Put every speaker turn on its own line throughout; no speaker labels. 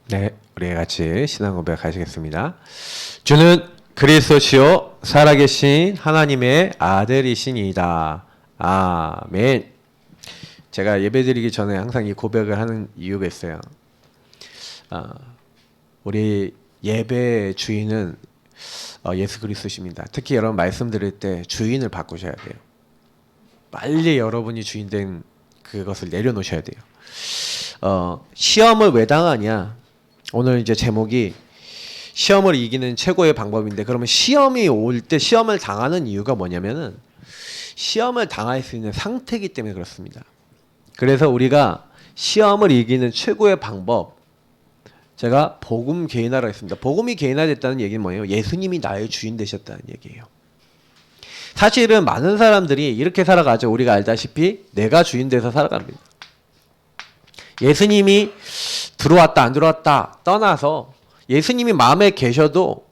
네, 우리 같이 신앙 고백 하시겠습니다. 주는 그리스도시요 살아계신 하나님의 아들이시니이다. 아멘. 제가 예배드리기 전에 항상 이 고백을 하는 이유가 있어요. 우리 예배 주인은 예수 그리스도십니다. 특히 여러분 말씀 드릴 때 주인을 바꾸셔야 돼요. 빨리 여러분이 주인 된 그것을 내려놓으셔야 돼요. 시험을 왜 당하냐? 오늘 이제 제목이 시험을 이기는 최고의 방법인데, 그러면 시험이 올 때 시험을 당하는 이유가 뭐냐면은 시험을 당할 수 있는 상태이기 때문에 그렇습니다. 그래서 우리가 시험을 이기는 최고의 방법, 제가 복음 개인화라 했습니다. 복음이 개인화됐다는 얘기는 뭐예요? 예수님이 나의 주인 되셨다는 얘기예요. 사실은 많은 사람들이 이렇게 살아가죠. 우리가 알다시피 내가 주인 돼서 살아갑니다. 예수님이 들어왔다 안 들어왔다 떠나서 예수님이 마음에 계셔도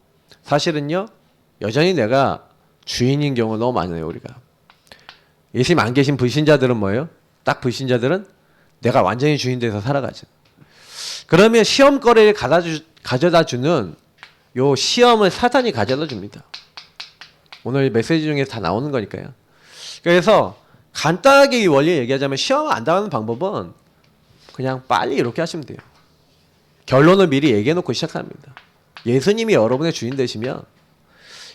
사실은요 여전히 내가 주인인 경우가 너무 많아요. 우리가 예수님 안 계신 불신자들은 뭐예요? 딱 불신자들은 내가 완전히 주인 돼서 살아가죠. 그러면 시험거리를 가져다 주는 요 시험을 사탄이 가져다 줍니다. 오늘 메시지 중에 다 나오는 거니까요. 그래서 간단하게 이 원리 얘기하자면 시험 안 당하는 방법은 그냥 빨리 이렇게 하시면 돼요. 결론을 미리 얘기해 놓고 시작합니다. 예수님이 여러분의 주인 되시면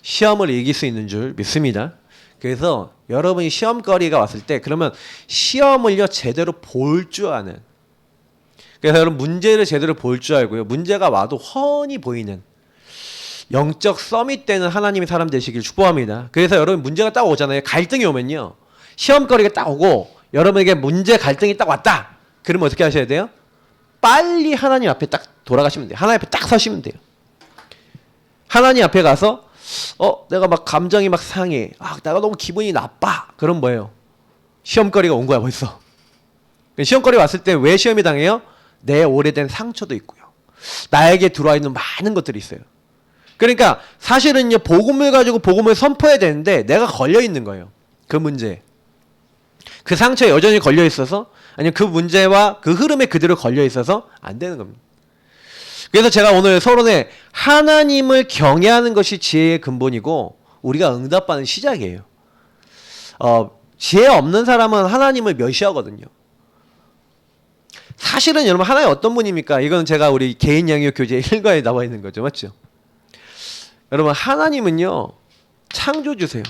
시험을 이길 수 있는 줄 믿습니다. 그래서 여러분이 시험거리가 왔을 때 그러면 시험을요 제대로 볼 줄 아는, 그래서 여러분 문제를 제대로 볼 줄 알고요, 문제가 와도 훤히 보이는 영적 서밋 때는 하나님의 사람 되시길 축복합니다. 그래서 여러분 문제가 딱 오잖아요. 갈등이 오면요, 시험거리가 딱 오고 여러분에게 문제 갈등이 딱 왔다, 그러면 어떻게 하셔야 돼요? 빨리 하나님 앞에 딱 돌아가시면 돼요. 하나님 앞에 딱 서시면 돼요. 하나님 앞에 가서 내가 막 감정이 막 상해, 내가 너무 기분이 나빠, 그럼 뭐예요? 시험거리가 온 거야 벌써. 시험거리 왔을 때 왜 시험이 당해요? 내 오래된 상처도 있고요, 나에게 들어와 있는 많은 것들이 있어요. 그러니까 사실은요 복음을 가지고 복음을 선포해야 되는데 내가 걸려 있는 거예요. 그 문제, 그 상처에 여전히 걸려 있어서, 아니면 그 문제와 그 흐름에 그대로 걸려 있어서 안 되는 겁니다. 그래서 제가 오늘 서론에 하나님을 경외하는 것이 지혜의 근본이고 우리가 응답받는 시작이에요. 지혜 없는 사람은 하나님을 멸시하거든요. 사실은 여러분 하나님 어떤 분입니까? 이건 제가 우리 개인 양육 교재 1과에 나와 있는 거죠. 맞죠? 여러분 하나님은요 창조주세요.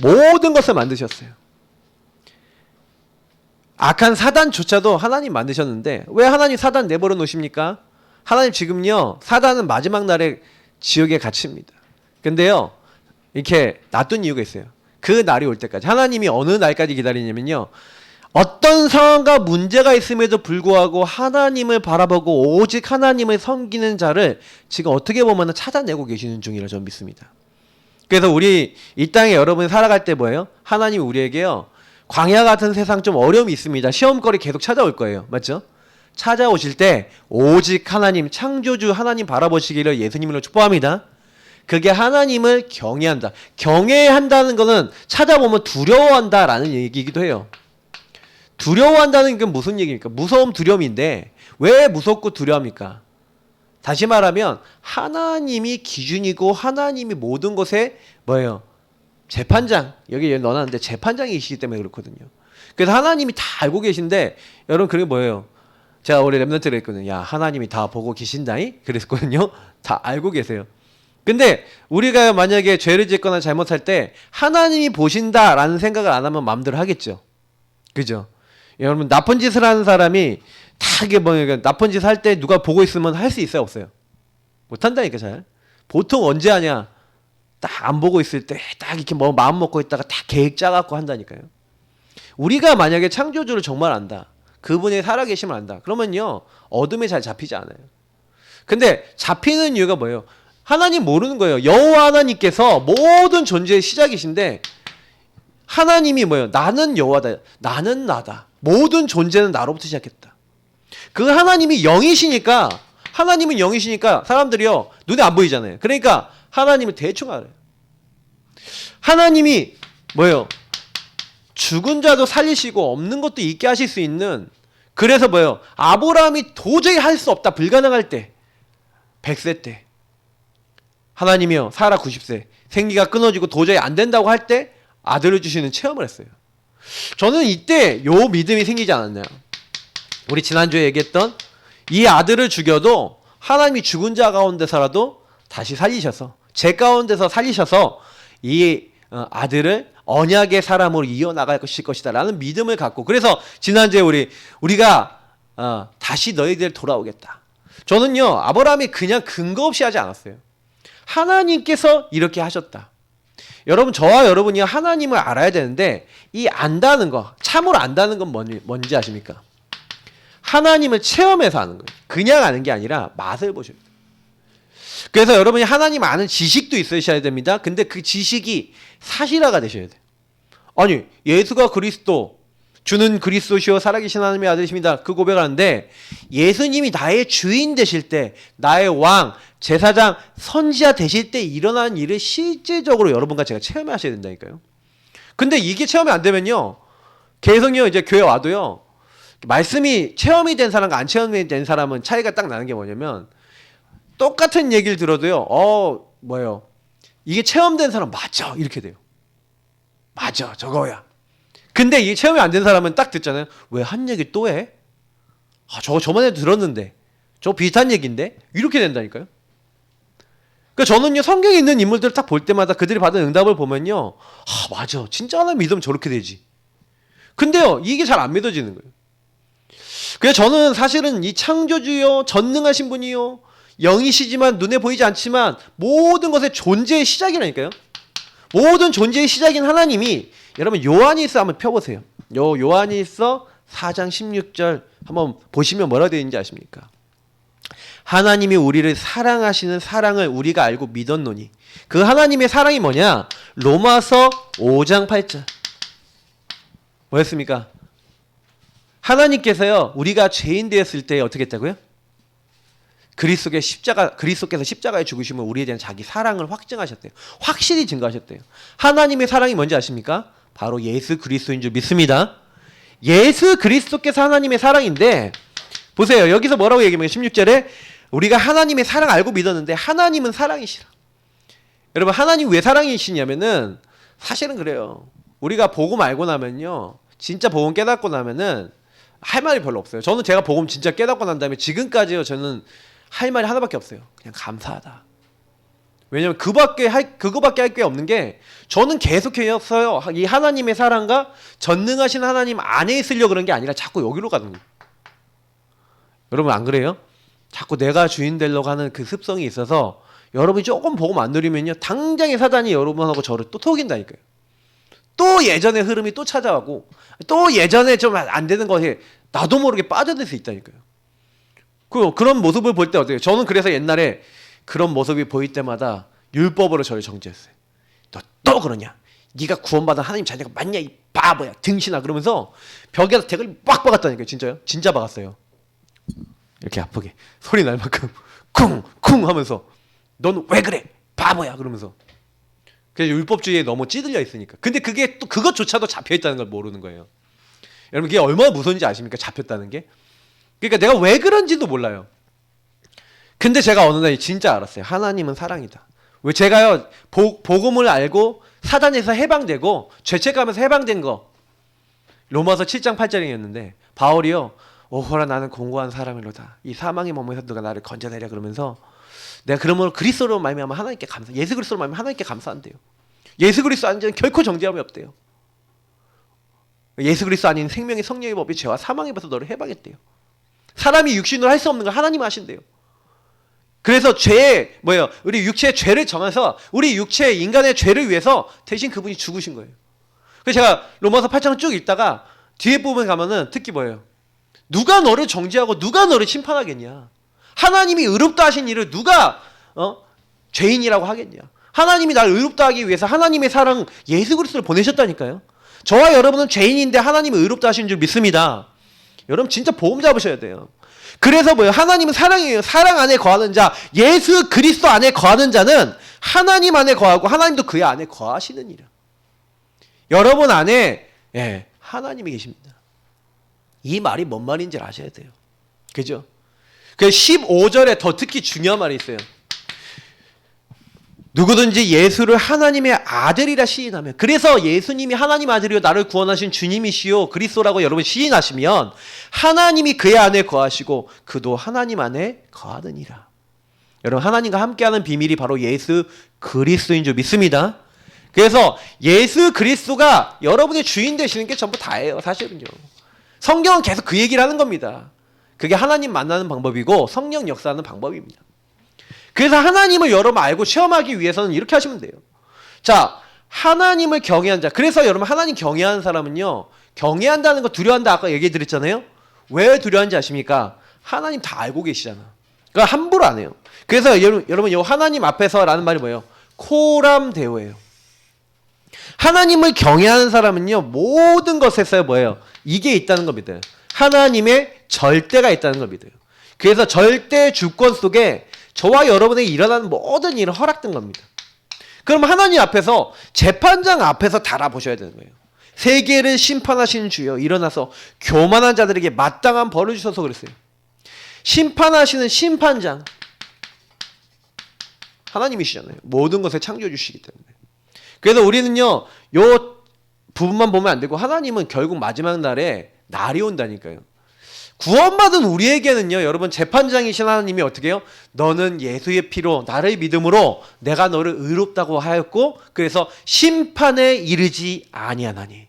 모든 것을 만드셨어요. 악한 사단조차도 하나님 만드셨는데 왜 하나님 사단 내버려 놓으십니까? 하나님 지금요 사단은 마지막 날에 지옥에 갇힙니다. 근데요 이렇게 놔둔 이유가 있어요. 그 날이 올 때까지. 하나님이 어느 날까지 기다리냐면요, 어떤 상황과 문제가 있음에도 불구하고 하나님을 바라보고 오직 하나님을 섬기는 자를 지금 어떻게 보면 찾아내고 계시는 중이라 저는 믿습니다. 그래서 우리 이 땅에 여러분이 살아갈 때 뭐예요? 하나님이 우리에게요 광야 같은 세상 좀 어려움이 있습니다. 시험거리 계속 찾아올 거예요. 맞죠? 찾아오실 때 오직 하나님, 창조주 하나님 바라보시기를 예수님으로 축복합니다. 그게 하나님을 경외한다. 경외한다는 거는 찾아보면 두려워한다라는 얘기이기도 해요. 두려워한다는 게 무슨 얘기입니까? 무서움, 두려움인데 왜 무섭고 두려워합니까? 다시 말하면 하나님이 기준이고 하나님이 모든 것에 뭐예요? 재판장, 여기 넣어놨는데 재판장이시기 때문에 그렇거든요. 그래서 하나님이 다 알고 계신데, 여러분 그게 뭐예요? 제가 우리 랩런트를 했거든요. 야 하나님이 다 보고 계신다이? 그랬거든요. 다 알고 계세요. 근데 우리가 만약에 죄를 짓거나 잘못할 때 하나님이 보신다라는 생각을 안 하면 마음대로 하겠죠. 그죠? 여러분 나쁜 짓을 하는 사람이 다 이게 뭐냐, 나쁜 짓 할 때 누가 보고 있으면 할 수 있어요 없어요? 못한다니까 잘. 보통 언제 하냐? 딱 안 보고 있을 때 딱 이렇게 뭐 마음 먹고 있다가 딱 계획 짜갖고 한다니까요. 우리가 만약에 창조주를 정말 안다, 그분의 살아계심을 안다, 그러면요 어둠에 잘 잡히지 않아요. 근데 잡히는 이유가 뭐예요? 하나님 모르는 거예요. 여호와 하나님께서 모든 존재의 시작이신데 하나님이 뭐예요? 나는 여호와다, 나는 나다, 모든 존재는 나로부터 시작했다. 그 하나님이 영이시니까, 하나님은 영이시니까 사람들이요 눈에 안 보이잖아요. 그러니까 하나님을 대충 알아요. 하나님이 뭐예요? 죽은 자도 살리시고 없는 것도 있게 하실 수 있는 그래서 뭐예요? 아브라함이 도저히 할 수 없다, 불가능할 때, 100세 때 하나님이요, 사라 90세, 생기가 끊어지고 도저히 안 된다고 할 때 아들을 주시는 체험을 했어요. 저는 이때 요 믿음이 생기지 않았나요? 우리 지난주에 얘기했던 이 아들을 죽여도 하나님이 죽은 자 가운데서라도 다시 살리셔서, 제 가운데서 살리셔서 이 아들을 언약의 사람으로 이어나갈 것이다 라는 믿음을 갖고, 그래서 지난주에 우리가 다시 너희들 돌아오겠다. 저는요, 아브라함이 그냥 근거 없이 하지 않았어요. 하나님께서 이렇게 하셨다. 여러분, 저와 여러분이 하나님을 알아야 되는데, 이 안다는 거, 참으로 안다는 건 뭔지 아십니까? 하나님을 체험해서 아는 거예요. 그냥 아는 게 아니라 맛을 보셔야 돼요. 그래서 여러분이 하나님 아는 지식도 있으셔야 됩니다. 근데 그 지식이 사실화가 되셔야 돼요. 아니, 예수가 그리스도, 주는 그리스도시요 살아계신 하나님의 아들이십니다, 그 고백하는데, 예수님이 나의 주인 되실 때, 나의 왕, 제사장, 선지자 되실 때 일어나는 일을 실제적으로 여러분과 제가 체험하셔야 된다니까요. 근데 이게 체험이 안 되면요, 계속요, 이제 교회 와도요, 말씀이 체험이 된 사람과 안 체험이 된 사람은 차이가 딱 나는 게 뭐냐면, 똑같은 얘기를 들어도요, 뭐예요? 이게 체험된 사람 맞아, 이렇게 돼요. 맞아, 저거야. 근데 이게 체험이 안 된 사람은 딱 듣잖아요. 왜 한 얘기 또 해? 저거 저번에도 들었는데, 저거 비슷한 얘기인데, 이렇게 된다니까요. 그러니까 저는요, 성경에 있는 인물들을 딱 볼 때마다 그들이 받은 응답을 보면요, 맞아, 진짜 하나님 믿으면 저렇게 되지. 근데요, 이게 잘 안 믿어지는 거예요. 그래서 저는 사실은 이 창조주요, 전능하신 분이요, 영이시지만 눈에 보이지 않지만 모든 것의 존재의 시작이라니까요. 모든 존재의 시작인 하나님이, 여러분 요한일서 한번 펴보세요. 요한일서 4장 16절 한번 보시면 뭐라고 되어 있는지 아십니까? 하나님이 우리를 사랑하시는 사랑을 우리가 알고 믿었노니, 그 하나님의 사랑이 뭐냐? 로마서 5장 8절 뭐였습니까? 하나님께서요, 우리가 죄인 되었을 때 어떻게 했다고요? 그리스도께서 십자가에 죽으시면 우리에 대한 자기 사랑을 확증하셨대요. 확실히 증거하셨대요. 하나님의 사랑이 뭔지 아십니까? 바로 예수 그리스도인 줄 믿습니다. 예수 그리스도께서 하나님의 사랑인데, 보세요. 여기서 뭐라고 얘기하면 16절에 우리가 하나님의 사랑 알고 믿었는데 하나님은 사랑이시라. 여러분, 하나님 왜 사랑이시냐면은, 사실은 그래요. 우리가 복음 알고 나면요, 진짜 복음 깨닫고 나면은 할 말이 별로 없어요. 저는 제가 복음 진짜 깨닫고 난 다음에 지금까지요, 저는 할 말이 하나밖에 없어요. 그냥 감사하다. 왜냐면 그거밖에 할 게 없는 게, 저는 계속해서요, 이 하나님의 사랑과 전능하신 하나님 안에 있으려고 그런 게 아니라 자꾸 여기로 가는 거예요. 여러분 안 그래요? 자꾸 내가 주인 되려고 하는 그 습성이 있어서, 여러분이 조금 복음 안 누리면요, 당장에 사단이 여러분하고 저를 또 속인다니까요. 또 예전의 흐름이 또 찾아가고, 또 예전에 좀 안 되는 것에 나도 모르게 빠져들 수 있다니까요. 그런 모습을 볼 때 어때요? 저는 그래서 옛날에 그런 모습이 보일 때마다 율법으로 저를 정죄했어요. 너 또 그러냐? 네가 구원받은 하나님 자녀가 맞냐, 이 바보야, 등신아, 그러면서 벽에다 대가리 빡 박았다니까요. 진짜요? 진짜 박았어요. 이렇게 아프게 소리 날 만큼 쿵쿵 하면서, 넌 왜 그래, 바보야, 그러면서. 그래서 율법주의에 너무 찌들려 있으니까. 근데 그게 또 그것조차도 잡혀있다는 걸 모르는 거예요. 여러분, 그게 얼마나 무서운지 아십니까? 잡혔다는 게. 그러니까 내가 왜 그런지도 몰라요. 근데 제가 어느 날 진짜 알았어요. 하나님은 사랑이다. 왜? 제가요, 복음을 알고 사단에서 해방되고 죄책감에서 해방된 거, 로마서 7장 8절이었는데, 바울이요, 오호라 나는 공고한 사람이로다, 이 사망의 몸에서 누가 나를 건져내려, 그러면서 내가 그러므로 그리스도로 말미암아 하나님께 감사, 예수 그리스도로 말미암아 하나님께 감사한대요. 예수 그리스도 아닌 자는 결코 정죄함이 없대요. 예수 그리스도 아닌 생명의 성령의 법이 죄와 사망의 법에서 너를 해방했대요. 사람이 육신으로 할 수 없는 걸 하나님이 하신대요. 그래서 우리 육체의 죄를 정해서, 우리 육체의 인간의 죄를 위해서 대신 그분이 죽으신 거예요. 그래서 제가 로마서 8장을 쭉 읽다가 뒤에 부분에 가면은 특히 뭐예요? 누가 너를 정죄하고 누가 너를 심판하겠냐? 하나님이 의롭다 하신 일을 누가 죄인이라고 하겠냐? 하나님이 날 의롭다 하기 위해서 하나님의 사랑 예수 그리스도를 보내셨다니까요. 저와 여러분은 죄인인데 하나님이 의롭다 하신 줄 믿습니다. 여러분 진짜 보험 잡으셔야 돼요. 그래서 뭐예요? 하나님은 사랑이에요. 사랑 안에 거하는 자, 예수 그리스도 안에 거하는 자는 하나님 안에 거하고 하나님도 그의 안에 거하시느니라. 여러분 안에 하나님이 계십니다. 이 말이 뭔 말인지 아셔야 돼요. 그죠? 그 15절에 더 특히 중요한 말이 있어요. 누구든지 예수를 하나님의 아들이라 시인하면, 그래서 예수님이 하나님 아들이요 나를 구원하신 주님이시요 그리스도라고 여러분 시인하시면 하나님이 그의 안에 거하시고 그도 하나님 안에 거하느니라. 여러분 하나님과 함께하는 비밀이 바로 예수 그리스도인 줄 믿습니다. 그래서 예수 그리스도가 여러분의 주인 되시는 게 전부 다예요. 사실은요. 성경은 계속 그 얘기를 하는 겁니다. 그게 하나님 만나는 방법이고 성령 역사하는 방법입니다. 그래서 하나님을 여러분 알고 체험하기 위해서는 이렇게 하시면 돼요. 자, 하나님을 경외한 자. 그래서 여러분 하나님 경외하는 사람은요, 경외한다는 거 두려워한다 아까 얘기 드렸잖아요. 왜 두려워하는지 아십니까? 하나님 다 알고 계시잖아. 그러니까 함부로 안 해요. 그래서 여러분 이 하나님 앞에서라는 말이 뭐예요? 코람데오예요. 하나님을 경외하는 사람은요, 모든 것에서 뭐예요? 이게 있다는 겁니다. 하나님의 절대가 있다는 겁니다. 그래서 절대 주권 속에 저와 여러분에게 일어나는 모든 일은 허락된 겁니다. 그럼 하나님 앞에서 재판장 앞에서 달아보셔야 되는 거예요. 세계를 심판하시는 주여 일어나서 교만한 자들에게 마땅한 벌을 주셔서 그랬어요. 심판하시는 심판장 하나님이시잖아요. 모든 것을 창조해 주시기 때문에. 그래서 우리는요, 요 부분만 보면 안 되고 하나님은 결국 마지막 날에 날이 온다니까요. 구원받은 우리에게는요, 여러분 재판장이신 하나님이 어떻게 해요? 너는 예수의 피로 나를 믿음으로 내가 너를 의롭다고 하였고 그래서 심판에 이르지 아니하나니.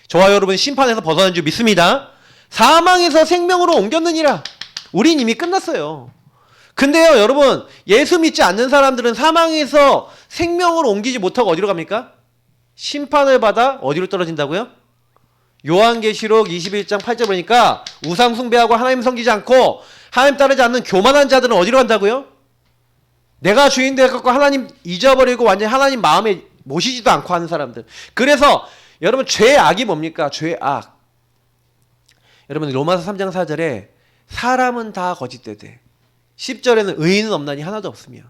저와 여러분 심판에서 벗어난 줄 믿습니다. 사망에서 생명으로 옮겼느니라. 우린 이미 끝났어요. 근데요 여러분 예수 믿지 않는 사람들은 사망에서 생명으로 옮기지 못하고 어디로 갑니까? 심판을 받아 어디로 떨어진다고요? 요한계시록 21장 8절 보니까 우상 숭배하고 하나님 섬기지 않고 하나님 따르지 않는 교만한 자들은 어디로 간다고요? 내가 주인 되었고 하나님 잊어버리고 완전히 하나님 마음에 모시지도 않고 하는 사람들. 그래서 여러분 죄악이 뭡니까? 죄악. 여러분 로마서 3장 4절에 사람은 다 거짓되되 10절에는 의인은 없나니 하나도 없으며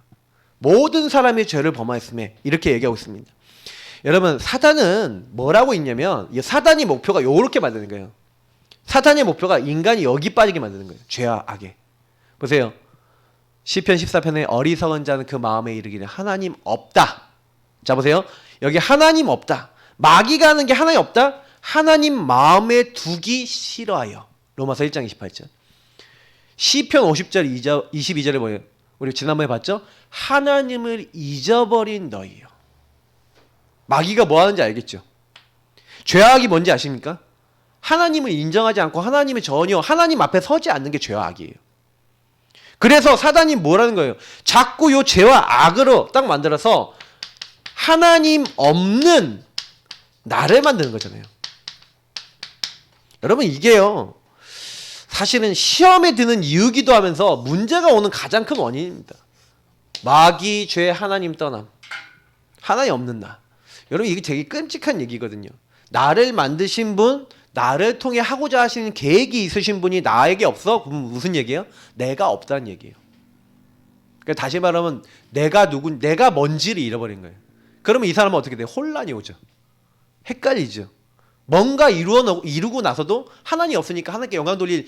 모든 사람이 죄를 범하였으며 이렇게 얘기하고 있습니다. 여러분 사단은 뭐라고 있냐면 사단이 목표가 이렇게 만드는 거예요. 사탄의 목표가 인간이 여기 빠지게 만드는 거예요. 죄와 악에. 보세요. 시편 14편에 어리석은 자는 그 마음에 이르기를 하나님 없다. 자 보세요. 여기 하나님 없다. 마귀가 하는 게 하나님 없다. 하나님 마음에 두기 싫어하여. 로마서 1장 28절. 시편 50절 22절에 뭐예요? 우리 지난번에 봤죠? 하나님을 잊어버린 너희요. 마귀가 뭐 하는지 알겠죠? 죄악이 뭔지 아십니까? 하나님을 인정하지 않고 하나님을 전혀 하나님 앞에 서지 않는 게 죄와 악이에요. 그래서 사단이 뭐라는 거예요? 자꾸 요 죄와 악으로 딱 만들어서 하나님 없는 나를 만드는 거잖아요. 여러분 이게요 사실은 시험에 드는 이유기도 하면서 문제가 오는 가장 큰 원인입니다. 마귀, 죄, 하나님 떠남. 하나님 없는 나. 여러분 이게 되게 끔찍한 얘기거든요. 나를 만드신 분, 나를 통해 하고자 하시는 계획이 있으신 분이 나에게 없어? 그럼 무슨 얘기예요? 내가 없다는 얘기예요. 그러니까 다시 말하면 내가 내가 뭔지를 잃어버린 거예요. 그러면 이 사람은 어떻게 돼요? 혼란이 오죠. 헷갈리죠. 뭔가 이루고 나서도 하나님이 없으니까 하나님께 영광 돌릴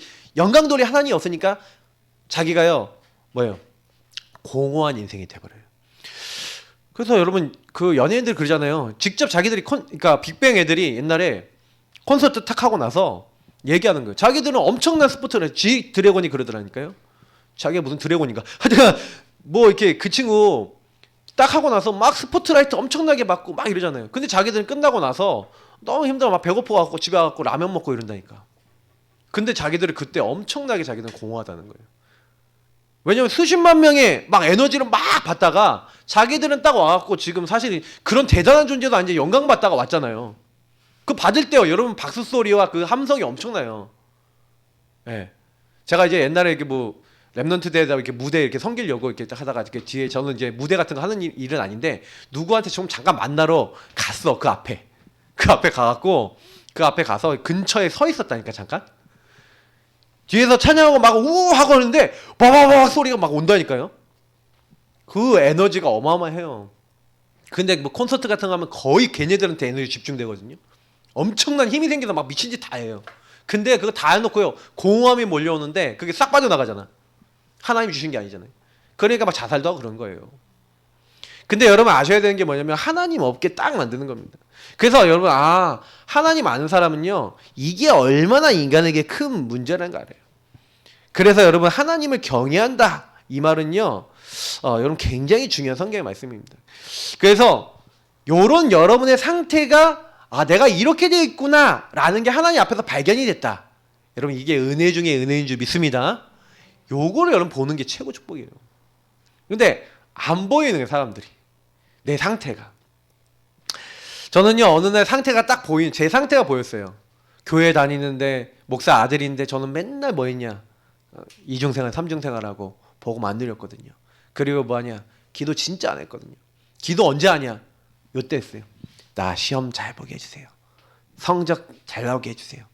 하나님이 없으니까 자기가요 뭐예요? 공허한 인생이 돼버려요. 그래서 여러분 그 연예인들 그러잖아요. 직접 자기들이 그러니까 빅뱅 애들이 옛날에 콘서트 탁 하고 나서 얘기하는 거예요. 자기들은 엄청난 스포츠를 드래곤이 그러더라니까요. 자기가 무슨 드래곤인가. 하여튼 뭐 이렇게 그 친구 딱 하고 나서 막 스포트라이트 엄청나게 받고 막 이러잖아요. 근데 자기들은 끝나고 나서 너무 힘들어 막 배고파갖고 집에 가갖고 라면 먹고 이런다니까. 근데 자기들은 그때 엄청나게 자기들은 공허하다는 거예요. 왜냐면 수십만 명의 막 에너지를 막 받다가 자기들은 딱 와갖고 지금 사실 그런 대단한 존재도 아닌데 영광 받다가 왔잖아요. 그 받을 때요 여러분 박수 소리와 그 함성이 엄청나요. 예. 네. 제가 이제 옛날에 이렇게 뭐 랩넌트 대회에다 이렇게 무대 이렇게 섬기려고 이렇게 하다가 이렇게 뒤에 저는 이제 무대 같은 거 하는 일은 아닌데 누구한테 좀 잠깐 만나러 갔어. 그 앞에 가갖고 그 앞에 가서 근처에 서 있었다니까 잠깐. 뒤에서 찬양하고 막 우우 하고 하는데 바바바 소리가 막 온다니까요. 그 에너지가 어마어마해요. 근데 뭐 콘서트 같은 거 하면 거의 걔네들한테 에너지 집중되거든요. 엄청난 힘이 생겨서 막 미친 짓 다 해요. 근데 그거 다 해놓고요. 공허함이 몰려오는데 그게 싹 빠져나가잖아. 하나님 주신 게 아니잖아요. 그러니까 막 자살도 하고 그런 거예요. 근데 여러분 아셔야 되는 게 뭐냐면 하나님 없게 딱 만드는 겁니다. 그래서 여러분 하나님 아는 사람은요. 이게 얼마나 인간에게 큰 문제라는 거 알아요. 그래서 여러분 하나님을 경외한다. 이 말은요. 여러분 굉장히 중요한 성경의 말씀입니다. 그래서 요런 여러분의 상태가 내가 이렇게 되어 있구나 라는 게 하나님 앞에서 발견이 됐다. 여러분 이게 은혜 중에 은혜인 줄 믿습니다. 요거를 여러분 보는 게 최고 축복이에요. 근데 안 보이는 거예요, 사람들이. 내 상태가. 저는요 어느 날 상태가 딱 제 상태가 보였어요. 교회 다니는데 목사 아들인데 저는 맨날 뭐 했냐, 이중생활 삼중생활하고 복음 안 누렸거든요. 그리고 뭐하냐, 기도 진짜 안 했거든요. 기도 언제 하냐, 요때 했어요. 나 시험 잘 보게 해주세요. 성적 잘 나오게 해주세요.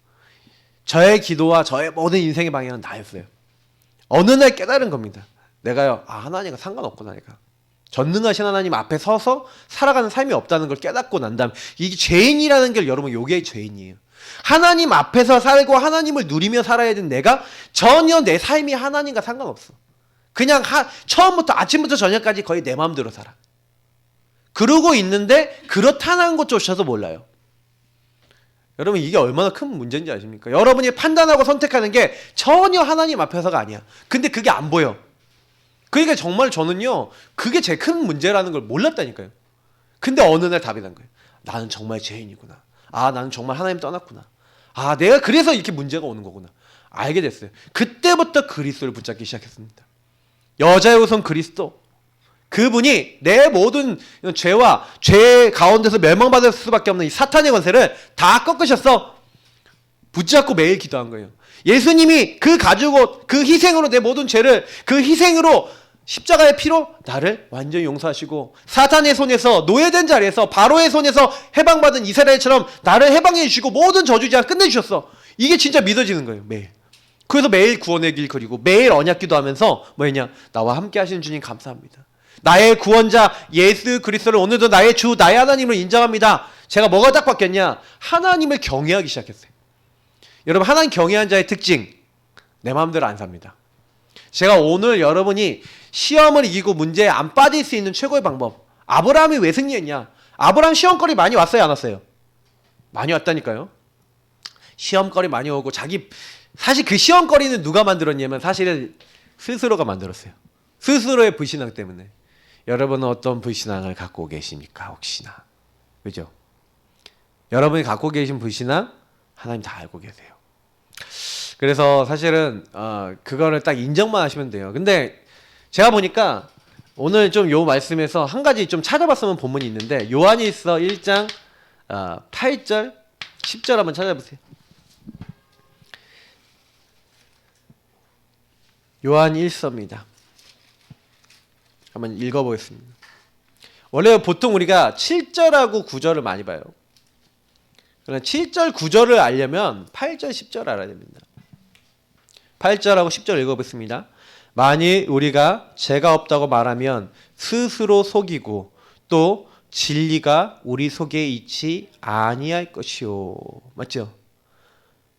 저의 기도와 저의 모든 인생의 방향은 나였어요. 어느 날 깨달은 겁니다. 내가요 하나님과 상관없구나. 내가 전능하신 하나님 앞에 서서 살아가는 삶이 없다는 걸 깨닫고 난 다음, 이게 죄인이라는 게 여러분 요게 죄인이에요. 하나님 앞에서 살고 하나님을 누리며 살아야 되는 내가 전혀 내 삶이 하나님과 상관없어. 그냥 처음부터 아침부터 저녁까지 거의 내 마음대로 살아. 그러고 있는데 그렇다는 것조차도 몰라요. 여러분 이게 얼마나 큰 문제인지 아십니까? 여러분이 판단하고 선택하는 게 전혀 하나님 앞에서가 아니야. 근데 그게 안 보여. 그러니까 정말 저는요 그게 제일 큰 문제라는 걸 몰랐다니까요. 근데 어느 날 답이 난 거예요. 나는 정말 죄인이구나. 나는 정말 하나님 떠났구나. 내가 그래서 이렇게 문제가 오는 거구나. 알게 됐어요. 그때부터 그리스도를 붙잡기 시작했습니다. 여자의 우선 그리스도. 그분이 내 모든 죄와 죄 가운데서 멸망받을 수밖에 없는 이 사탄의 권세를 다 꺾으셨어. 붙잡고 매일 기도한 거예요. 예수님이 가지고 그 희생으로 내 모든 죄를, 그 희생으로 십자가의 피로 나를 완전히 용서하시고, 사탄의 손에서, 노예된 자리에서, 바로의 손에서 해방받은 이스라엘처럼 나를 해방해 주시고 모든 저주자 끝내주셨어. 이게 진짜 믿어지는 거예요. 매일. 그래서 매일 구원의 길 그리고 매일 언약 기도하면서 뭐했냐, 나와 함께 하시는 주님 감사합니다. 나의 구원자 예수 그리스도를 오늘도 나의 주, 나의 하나님으로 인정합니다. 제가 뭐가 딱 바뀌었냐, 하나님을 경외하기 시작했어요. 여러분 하나님 경외한 자의 특징, 내 마음대로 안 삽니다. 제가 오늘 여러분이 시험을 이기고 문제에 안 빠질 수 있는 최고의 방법, 아브라함이 왜 승리했냐, 아브라함 시험거리 많이 왔어요 안 왔어요? 많이 왔다니까요. 시험거리 많이 오고 사실 그 시험거리는 누가 만들었냐면 사실은 스스로가 만들었어요. 스스로의 불신앙 때문에. 여러분은 어떤 불신앙을 갖고 계십니까? 혹시나. 그죠? 여러분이 갖고 계신 불신앙 하나님 다 알고 계세요. 그래서 사실은 그거를 딱 인정만 하시면 돼요. 근데 제가 보니까 오늘 좀 요 말씀에서 한 가지 좀 찾아봤으면 본문이 있는데, 요한일서 1장 8절 10절 한번 찾아보세요. 요한일서입니다. 한번 읽어보겠습니다. 원래 보통 우리가 7절하고 9절을 많이 봐요. 그러나 7절, 9절을 알려면 8절, 10절 알아야 됩니다. 8절하고 10절 읽어보겠습니다. 만일 우리가 죄가 없다고 말하면 스스로 속이고 또 진리가 우리 속에 있지 아니할 것이요. 맞죠?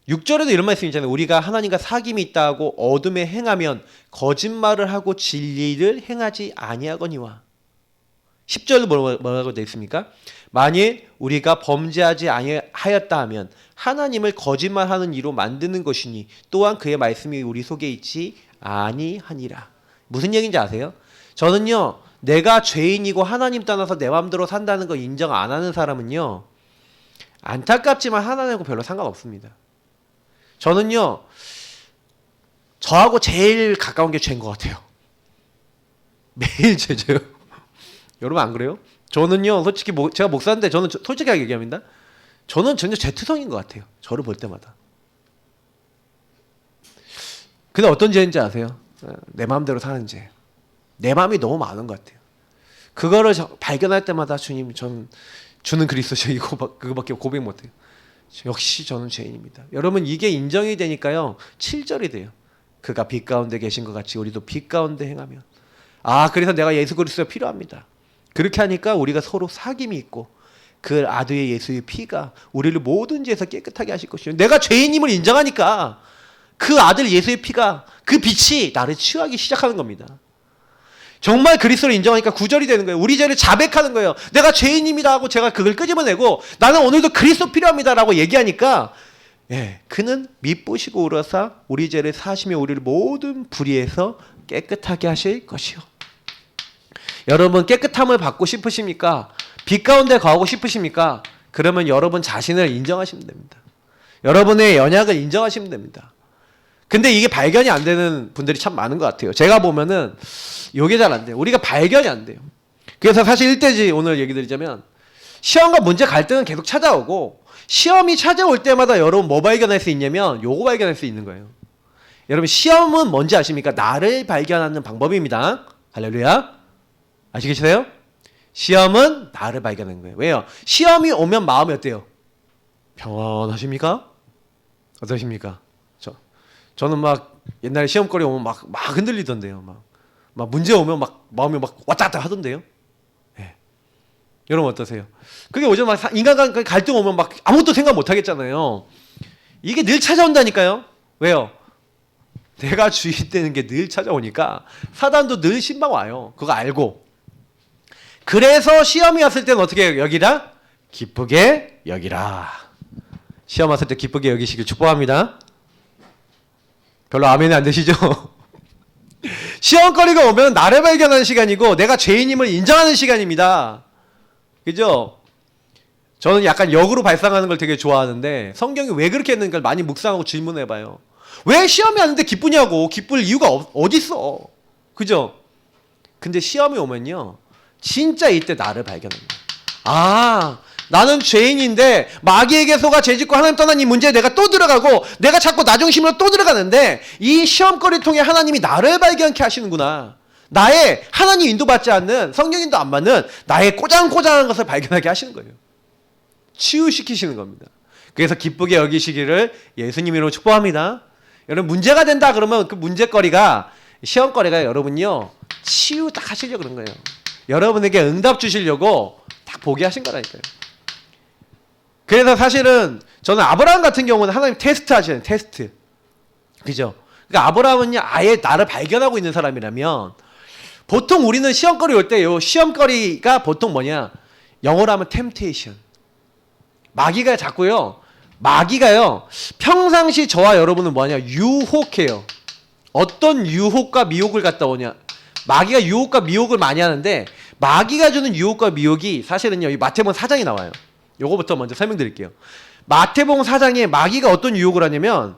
6절에도 이런 말씀이 있잖아요. 우리가 하나님과 사귐이 있다고 어둠에 행하면 거짓말을 하고 진리를 행하지 아니하거니와. 10절도 뭐라고 되어 있습니까? 만일 우리가 범죄하지 아니하였다 하면 하나님을 거짓말하는 이로 만드는 것이니 또한 그의 말씀이 우리 속에 있지 아니하니라. 무슨 얘기인지 아세요? 저는요 내가 죄인이고 하나님 떠나서 내 마음대로 산다는 거 인정 안 하는 사람은요 안타깝지만 하나님하고 별로 상관없습니다. 저는요 저하고 제일 가까운 게 죄인 것 같아요. 매일 죄죠. 여러분 안 그래요? 저는요 솔직히 제가 목사인데 저는 솔직하게 얘기합니다. 저는 전혀 죄투성인 것 같아요. 저를 볼 때마다. 근데 어떤 죄인지 아세요? 내 마음대로 사는 죄. 내 마음이 너무 많은 것 같아요. 그거를 발견할 때마다 주님 전 주는 그리스도죠. 그거밖에 고백 못해요. 역시 저는 죄인입니다. 여러분 이게 인정이 되니까요 7절이 돼요. 그가 빛 가운데 계신 것 같이 우리도 빛 가운데 행하면. 그래서 내가 예수 그리스도가 필요합니다. 그렇게 하니까 우리가 서로 사귐이 있고 그 아들의 예수의 피가 우리를 모든 죄에서 깨끗하게 하실 것이요. 내가 죄인임을 인정하니까 그 아들 예수의 피가 그 빛이 나를 치유하기 시작하는 겁니다. 정말 그리스도를 인정하니까 구절이 되는 거예요. 우리 죄를 자백하는 거예요. 내가 죄인입니다 하고 제가 그걸 끄집어내고 나는 오늘도 그리스도 필요합니다 라고 얘기하니까 그는 미쁘시고 우러사 우리 죄를 사하시며 우리를 모든 불의에서 깨끗하게 하실 것이요. 여러분 깨끗함을 받고 싶으십니까? 빛 가운데 거하고 싶으십니까? 그러면 여러분 자신을 인정하시면 됩니다. 여러분의 연약을 인정하시면 됩니다. 근데 이게 발견이 안 되는 분들이 참 많은 것 같아요. 제가 보면은 이게 잘 안 돼요. 우리가 발견이 안 돼요. 그래서 사실 일대지 오늘 얘기 드리자면 시험과 문제 갈등은 계속 찾아오고 시험이 찾아올 때마다 여러분 뭐 발견할 수 있냐면 요거 발견할 수 있는 거예요. 여러분 시험은 뭔지 아십니까? 나를 발견하는 방법입니다. 할렐루야. 아시겠어요? 시험은 나를 발견하는 거예요. 왜요? 시험이 오면 마음이 어때요? 평안하십니까? 어떠십니까? 저는 막 옛날에 시험거리 오면 막 흔들리던데요. 막 문제 오면 막 마음이 막 왔다 갔다 하던데요. 네. 여러분 어떠세요? 그게 오죠. 막 인간관 갈등 오면 막 아무것도 생각 못 하겠잖아요. 이게 늘 찾아온다니까요. 왜요? 내가 주인 되는 게 늘 찾아오니까 사단도 늘 신방 와요. 그거 알고. 그래서 시험이 왔을 때는 어떻게 여기라? 기쁘게 여기라. 시험 왔을 때 기쁘게 여기시길 축복합니다. 별로 아멘이 안 되시죠? 시험거리가 오면 나를 발견하는 시간이고 내가 죄인임을 인정하는 시간입니다. 그죠? 저는 약간 역으로 발상하는 걸 되게 좋아하는데 성경이 왜 그렇게 했는가를 많이 묵상하고 질문해봐요. 왜 시험이 왔는데 기쁘냐고. 기쁠 이유가 어딨어. 그죠? 근데 시험이 오면요 진짜 이때 나를 발견합니다. 아, 나는 죄인인데 마귀에게 속아 죄짓고 하나님 떠난 이 문제에 내가 또 들어가고 내가 자꾸 나 중심으로 또 들어가는데 이 시험거리를 통해 하나님이 나를 발견케 하시는구나. 나의 하나님 인도받지 않는 성령 인도 안 받는 나의 꼬장꼬장한 것을 발견하게 하시는 거예요. 치유시키시는 겁니다. 그래서 기쁘게 여기시기를 예수님 이름으로 축복합니다. 여러분 문제가 된다 그러면 그 문제거리가 시험거리가 여러분요 치유 딱 하시려고 그런 거예요. 여러분에게 응답 주시려고 딱 보게 하신 거라니까요. 그래서 사실은 저는 아브라함 같은 경우는 하나님 테스트 하시는 테스트. 그죠? 그러니까 아브라함은요 아예 나를 발견하고 있는 사람이라면 보통 우리는 시험거리 올 때 요 시험거리가 보통 뭐냐? 영어로 하면 temptation. 마귀가 자꾸요. 마귀가요. 평상시 저와 여러분은 뭐냐? 유혹해요. 어떤 유혹과 미혹을 갖다 오냐? 마귀가 유혹과 미혹을 많이 하는데 마귀가 주는 유혹과 미혹이 사실은요. 이 마태복음 4장에 나와요. 요거부터 먼저 설명드릴게요. 마태복음 4장에 마귀가 어떤 유혹을 하냐면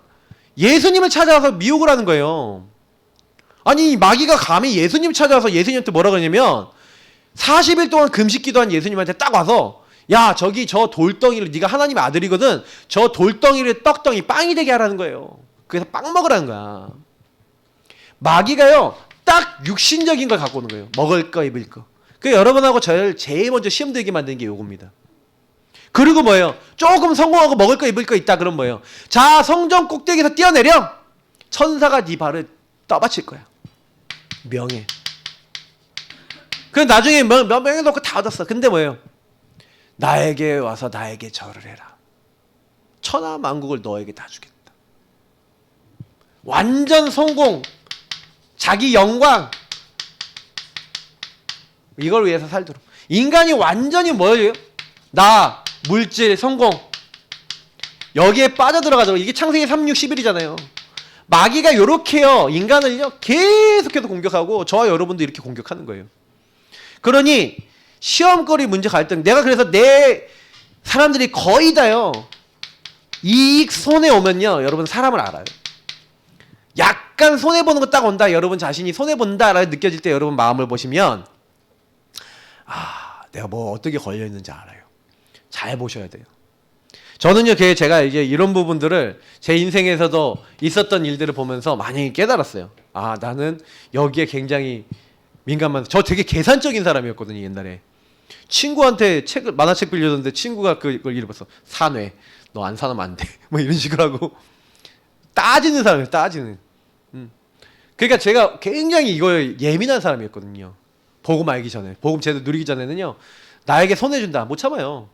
예수님을 찾아와서 미혹을 하는 거예요. 아니 마귀가 감히 예수님 찾아와서 예수님한테 뭐라고 하냐면 40일 동안 금식 기도한 예수님한테 딱 와서 야 저기 저 돌덩이를 네가 하나님의 아들이거든 저 돌덩이를 떡덩이 빵이 되게 하라는 거예요. 그래서 빵 먹으라는 거야. 마귀가요 딱 육신적인 걸 갖고 오는 거예요. 먹을 거 입을 거. 그 여러분하고 저를 제일 먼저 시험 들게 만드는 게 요겁니다. 그리고 뭐예요? 조금 성공하고 먹을 거 입을 거 있다 그럼 뭐예요? 자 성전 꼭대기에서 뛰어내려 천사가 네 발을 떠받칠 거야. 명예. 그럼 나중에 명예 놓고 다 얻었어. 근데 뭐예요? 나에게 와서 나에게 절을 해라. 천하 만국을 너에게 다 주겠다. 완전 성공. 자기 영광. 이걸 위해서 살도록. 인간이 완전히 뭐예요? 나, 물질, 성공. 여기에 빠져들어가도록. 이게 창세기 3, 6, 11이잖아요. 마귀가 요렇게요. 인간을요. 계속해서 공격하고 저와 여러분도 이렇게 공격하는 거예요. 그러니 시험거리 문제 갈등. 내가 그래서 내 사람들이 거의 다요. 이익 손해 오면요. 여러분 사람을 알아요. 약간 손해보는 거 딱 온다. 여러분 자신이 손해본다라고 느껴질 때 여러분 마음을 보시면 아 내가 뭐 어떻게 걸려있는지 알아요. 잘 보셔야 돼요. 저는요 제가 이제 이런 부분들을 제 인생에서도 있었던 일들을 보면서 많이 깨달았어요. 아 나는 여기에 굉장히 민감한 저 되게 계산적인 사람이었거든요. 옛날에 친구한테 책을 만화책 빌려줬는데 친구가 그걸 읽어봤어. 사뇌 너 안 사면 안 돼. 뭐 이런 식으로 하고 따지는 사람이에요. 따지는. 그러니까 제가 굉장히 이거에 예민한 사람이었거든요. 복음 알기 전에. 복음 제대로 누리기 전에는요. 나에게 손해준다. 못 참아요.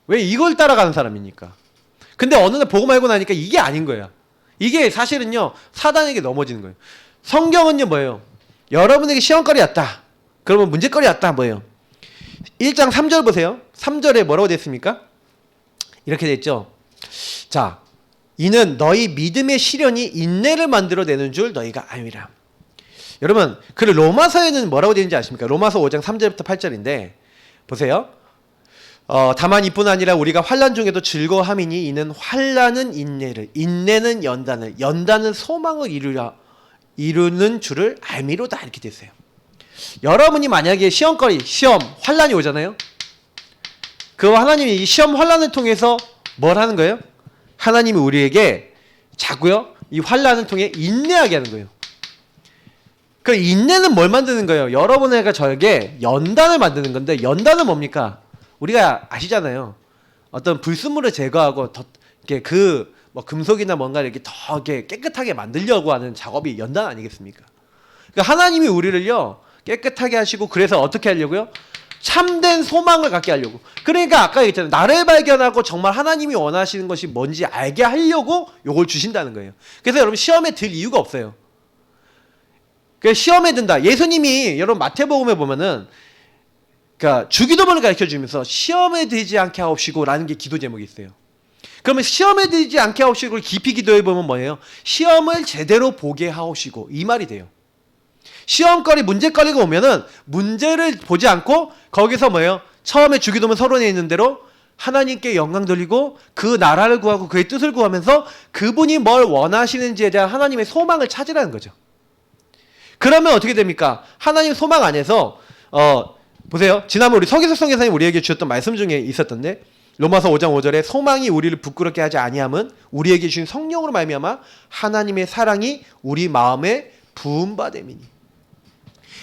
왜 이걸 따라가는 사람이니까. 근데 어느 날 보고 말고 나니까 이게 아닌 거야. 이게 사실은요 사단에게 넘어지는 거예요. 성경은요 뭐예요? 여러분에게 시험거리 왔다. 그러면 문제거리 왔다 뭐예요? 1장 3절 보세요. 3절에 뭐라고 됐습니까? 이렇게 됐죠. 자, 이는 너희 믿음의 시련이 인내를 만들어내는 줄 너희가 알미라. 여러분, 그 로마서에는 뭐라고 되는지 아십니까? 로마서 5장 3절부터 8절인데 보세요. 다만 이뿐 아니라 우리가 환난 중에도 즐거워함이니 이는 환난은 인내를, 인내는 연단을, 연단은 소망을 이루는 줄을 알미로다. 이렇게 됐어요. 여러분이 만약에 시험거리, 시험, 환난이 오잖아요. 그 하나님이 이 시험 환난을 통해서 뭘 하는 거예요? 하나님이 우리에게 자꾸요 이 환난을 통해 인내하게 하는 거예요. 그 인내는 뭘 만드는 거예요? 여러분과 저에게 연단을 만드는 건데, 연단은 뭡니까? 우리가 아시잖아요. 어떤 불순물을 제거하고 더 이렇게 뭐 금속이나 뭔가 이렇게 더 이렇게 깨끗하게 만들려고 하는 작업이 연단 아니겠습니까? 그러니까 하나님이 우리를요 깨끗하게 하시고, 그래서 어떻게 하려고요? 참된 소망을 갖게 하려고. 그러니까 아까 얘기했잖아요. 나를 발견하고 정말 하나님이 원하시는 것이 뭔지 알게 하려고 요걸 주신다는 거예요. 그래서 여러분 시험에 들 이유가 없어요. 그러니까 시험에 든다. 예수님이 여러분 마태복음에 보면은 그러니까 주기도문을 가르쳐 주면서 시험에 들지 않게 하옵시고라는 게 기도 제목이 있어요. 그러면 시험에 들지 않게 하옵시고를 깊이 기도해 보면 뭐예요? 시험을 제대로 보게 하옵시고, 이 말이 돼요. 시험거리, 문제거리가 오면은 문제를 보지 않고 거기서 뭐예요? 처음에 주기도문 서론에 있는 대로 하나님께 영광 돌리고 그 나라를 구하고 그의 뜻을 구하면서 그분이 뭘 원하시는지에 대한 하나님의 소망을 찾으라는 거죠. 그러면 어떻게 됩니까? 하나님 소망 안에서 보세요. 지난번 우리 서기석 선교사님 우리에게 주셨던 말씀 중에 있었던데, 로마서 5장 5절에 소망이 우리를 부끄럽게 하지 아니함은 우리에게 주신 성령으로 말미암아 하나님의 사랑이 우리 마음에 부음받음이니.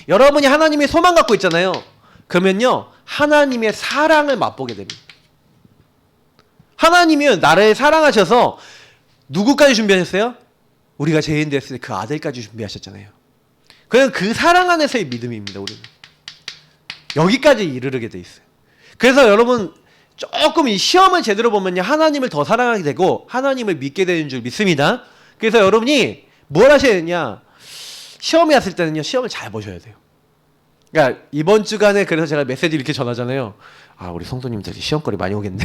여러분이 하나님의 소망 갖고 있잖아요. 그러면요 하나님의 사랑을 맛보게 됩니다. 하나님이 나를 사랑하셔서 누구까지 준비하셨어요? 우리가 죄인 됐을 때 그 아들까지 준비하셨잖아요. 그냥 그 사랑 안에서의 믿음입니다. 우리는 여기까지 이르게 돼 있어요. 그래서 여러분 조금 이 시험을 제대로 보면요 하나님을 더 사랑하게 되고 하나님을 믿게 되는 줄 믿습니다. 그래서 여러분이 뭘 하셔야 되냐, 시험이 왔을 때는요 시험을 잘 보셔야 돼요. 그러니까 이번 주간에 그래서 제가 메시지 이렇게 전하잖아요. 아, 우리 성도님들이 시험거리 많이 오겠네.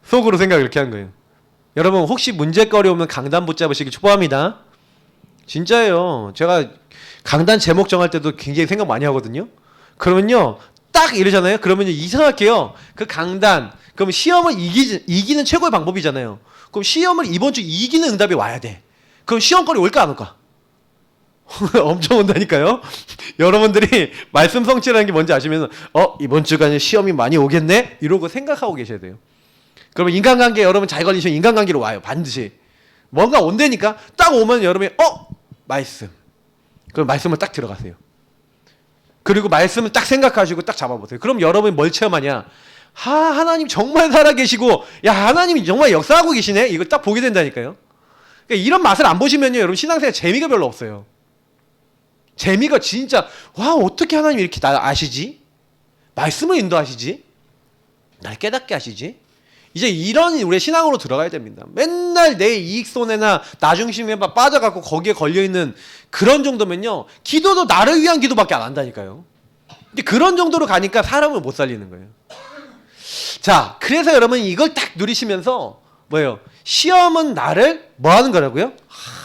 속으로 생각을 이렇게 한 거예요. 여러분 혹시 문제거리 오면 강단 붙잡으시기 축복합니다. 진짜예요. 제가 강단 제목 정할 때도 굉장히 생각 많이 하거든요. 그러면요 딱 이러잖아요. 그러면요 이상하게요 그 강단, 그럼 시험을 이기는 최고의 방법이잖아요. 그럼 시험을 이번 주 이기는 응답이 와야 돼. 그럼 시험거리 올까 안 올까? 엄청 온다니까요. 여러분들이 말씀 성취라는 게 뭔지 아시면 이번 주간에 시험이 많이 오겠네 이러고 생각하고 계셔야 돼요. 그러면 인간관계, 여러분 잘 걸리시면 인간관계로 와요. 반드시 뭔가 온다니까. 딱 오면 여러분이 말씀, 그럼 말씀을 딱 들어가세요. 그리고 말씀을 딱 생각하시고 딱 잡아보세요. 그럼 여러분이 뭘 체험하냐? 하나님 정말 살아계시고, 야 하나님이 정말 역사하고 계시네, 이걸 딱 보게 된다니까요. 그러니까 이런 맛을 안 보시면요 여러분 신앙생활 재미가 별로 없어요. 재미가 진짜, 와 어떻게 하나님이 이렇게 날 아시지? 말씀을 인도하시지? 날 깨닫게 하시지? 이제 이런 우리의 신앙으로 들어가야 됩니다. 맨날 내 이익손해나 나중심에 빠져갖고 거기에 걸려있는 그런 정도면요 기도도 나를 위한 기도밖에 안 한다니까요. 근데 그런 정도로 가니까 사람을 못 살리는 거예요. 자, 그래서 여러분 이걸 딱 누리시면서 뭐예요? 시험은 나를 뭐 하는 거라고요?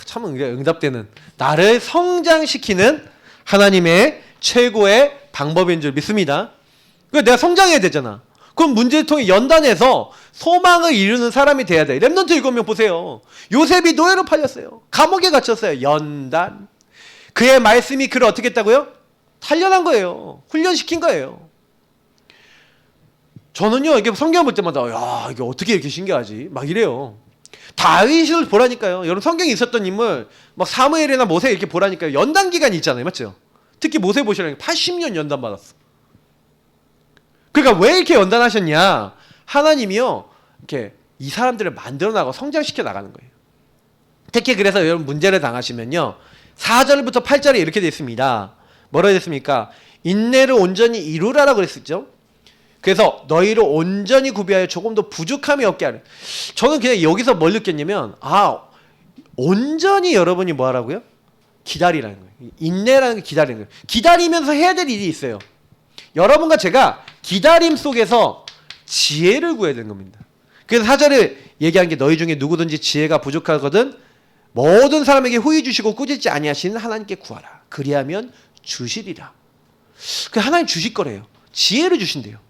참 응답되는, 나를 성장시키는 하나님의 최고의 방법인 줄 믿습니다. 내가 성장해야 되잖아. 그럼 문제를 통해 연단해서 소망을 이루는 사람이 돼야 돼. 렘넌트 7명 보세요. 요셉이 노예로 팔렸어요. 감옥에 갇혔어요. 연단. 그의 말씀이 그를 어떻게 했다고요? 단련한 거예요. 훈련시킨 거예요. 저는요 이게 성경 볼 때마다 야 이게 어떻게 이렇게 신기하지 막 이래요. 다윗을 보라니까요. 여러분 성경에 있었던 인물 막 사무엘이나 모세 이렇게 보라니까요. 연단 기간이 있잖아요. 맞죠? 특히 모세 보시라니까 80년 연단 받았어. 그러니까 왜 이렇게 연단하셨냐? 하나님이요 이렇게 이 사람들을 만들어 나가고 성장시켜 나가는 거예요. 특히 그래서 여러분 문제를 당하시면요 4절부터 8절에 이렇게 되어 있습니다. 뭐라고 됐습니까? 인내를 온전히 이루라라고 그랬었죠. 그래서 너희를 온전히 구비하여 조금 더 부족함이 없게 하려. 저는 그냥 여기서 뭘 느꼈냐면 온전히 여러분이 뭐 하라고요? 기다리라는 거예요. 인내라는 게 기다리는 거예요. 기다리면서 해야 될 일이 있어요. 여러분과 제가 기다림 속에서 지혜를 구해야 되는 겁니다. 그래서 4절에 얘기한 게 너희 중에 누구든지 지혜가 부족하거든 모든 사람에게 후히 주시고 꾸짖지 아니하시는 하나님께 구하라. 그리하면 주시리라. 그 하나님 주실 거래요. 지혜를 주신대요.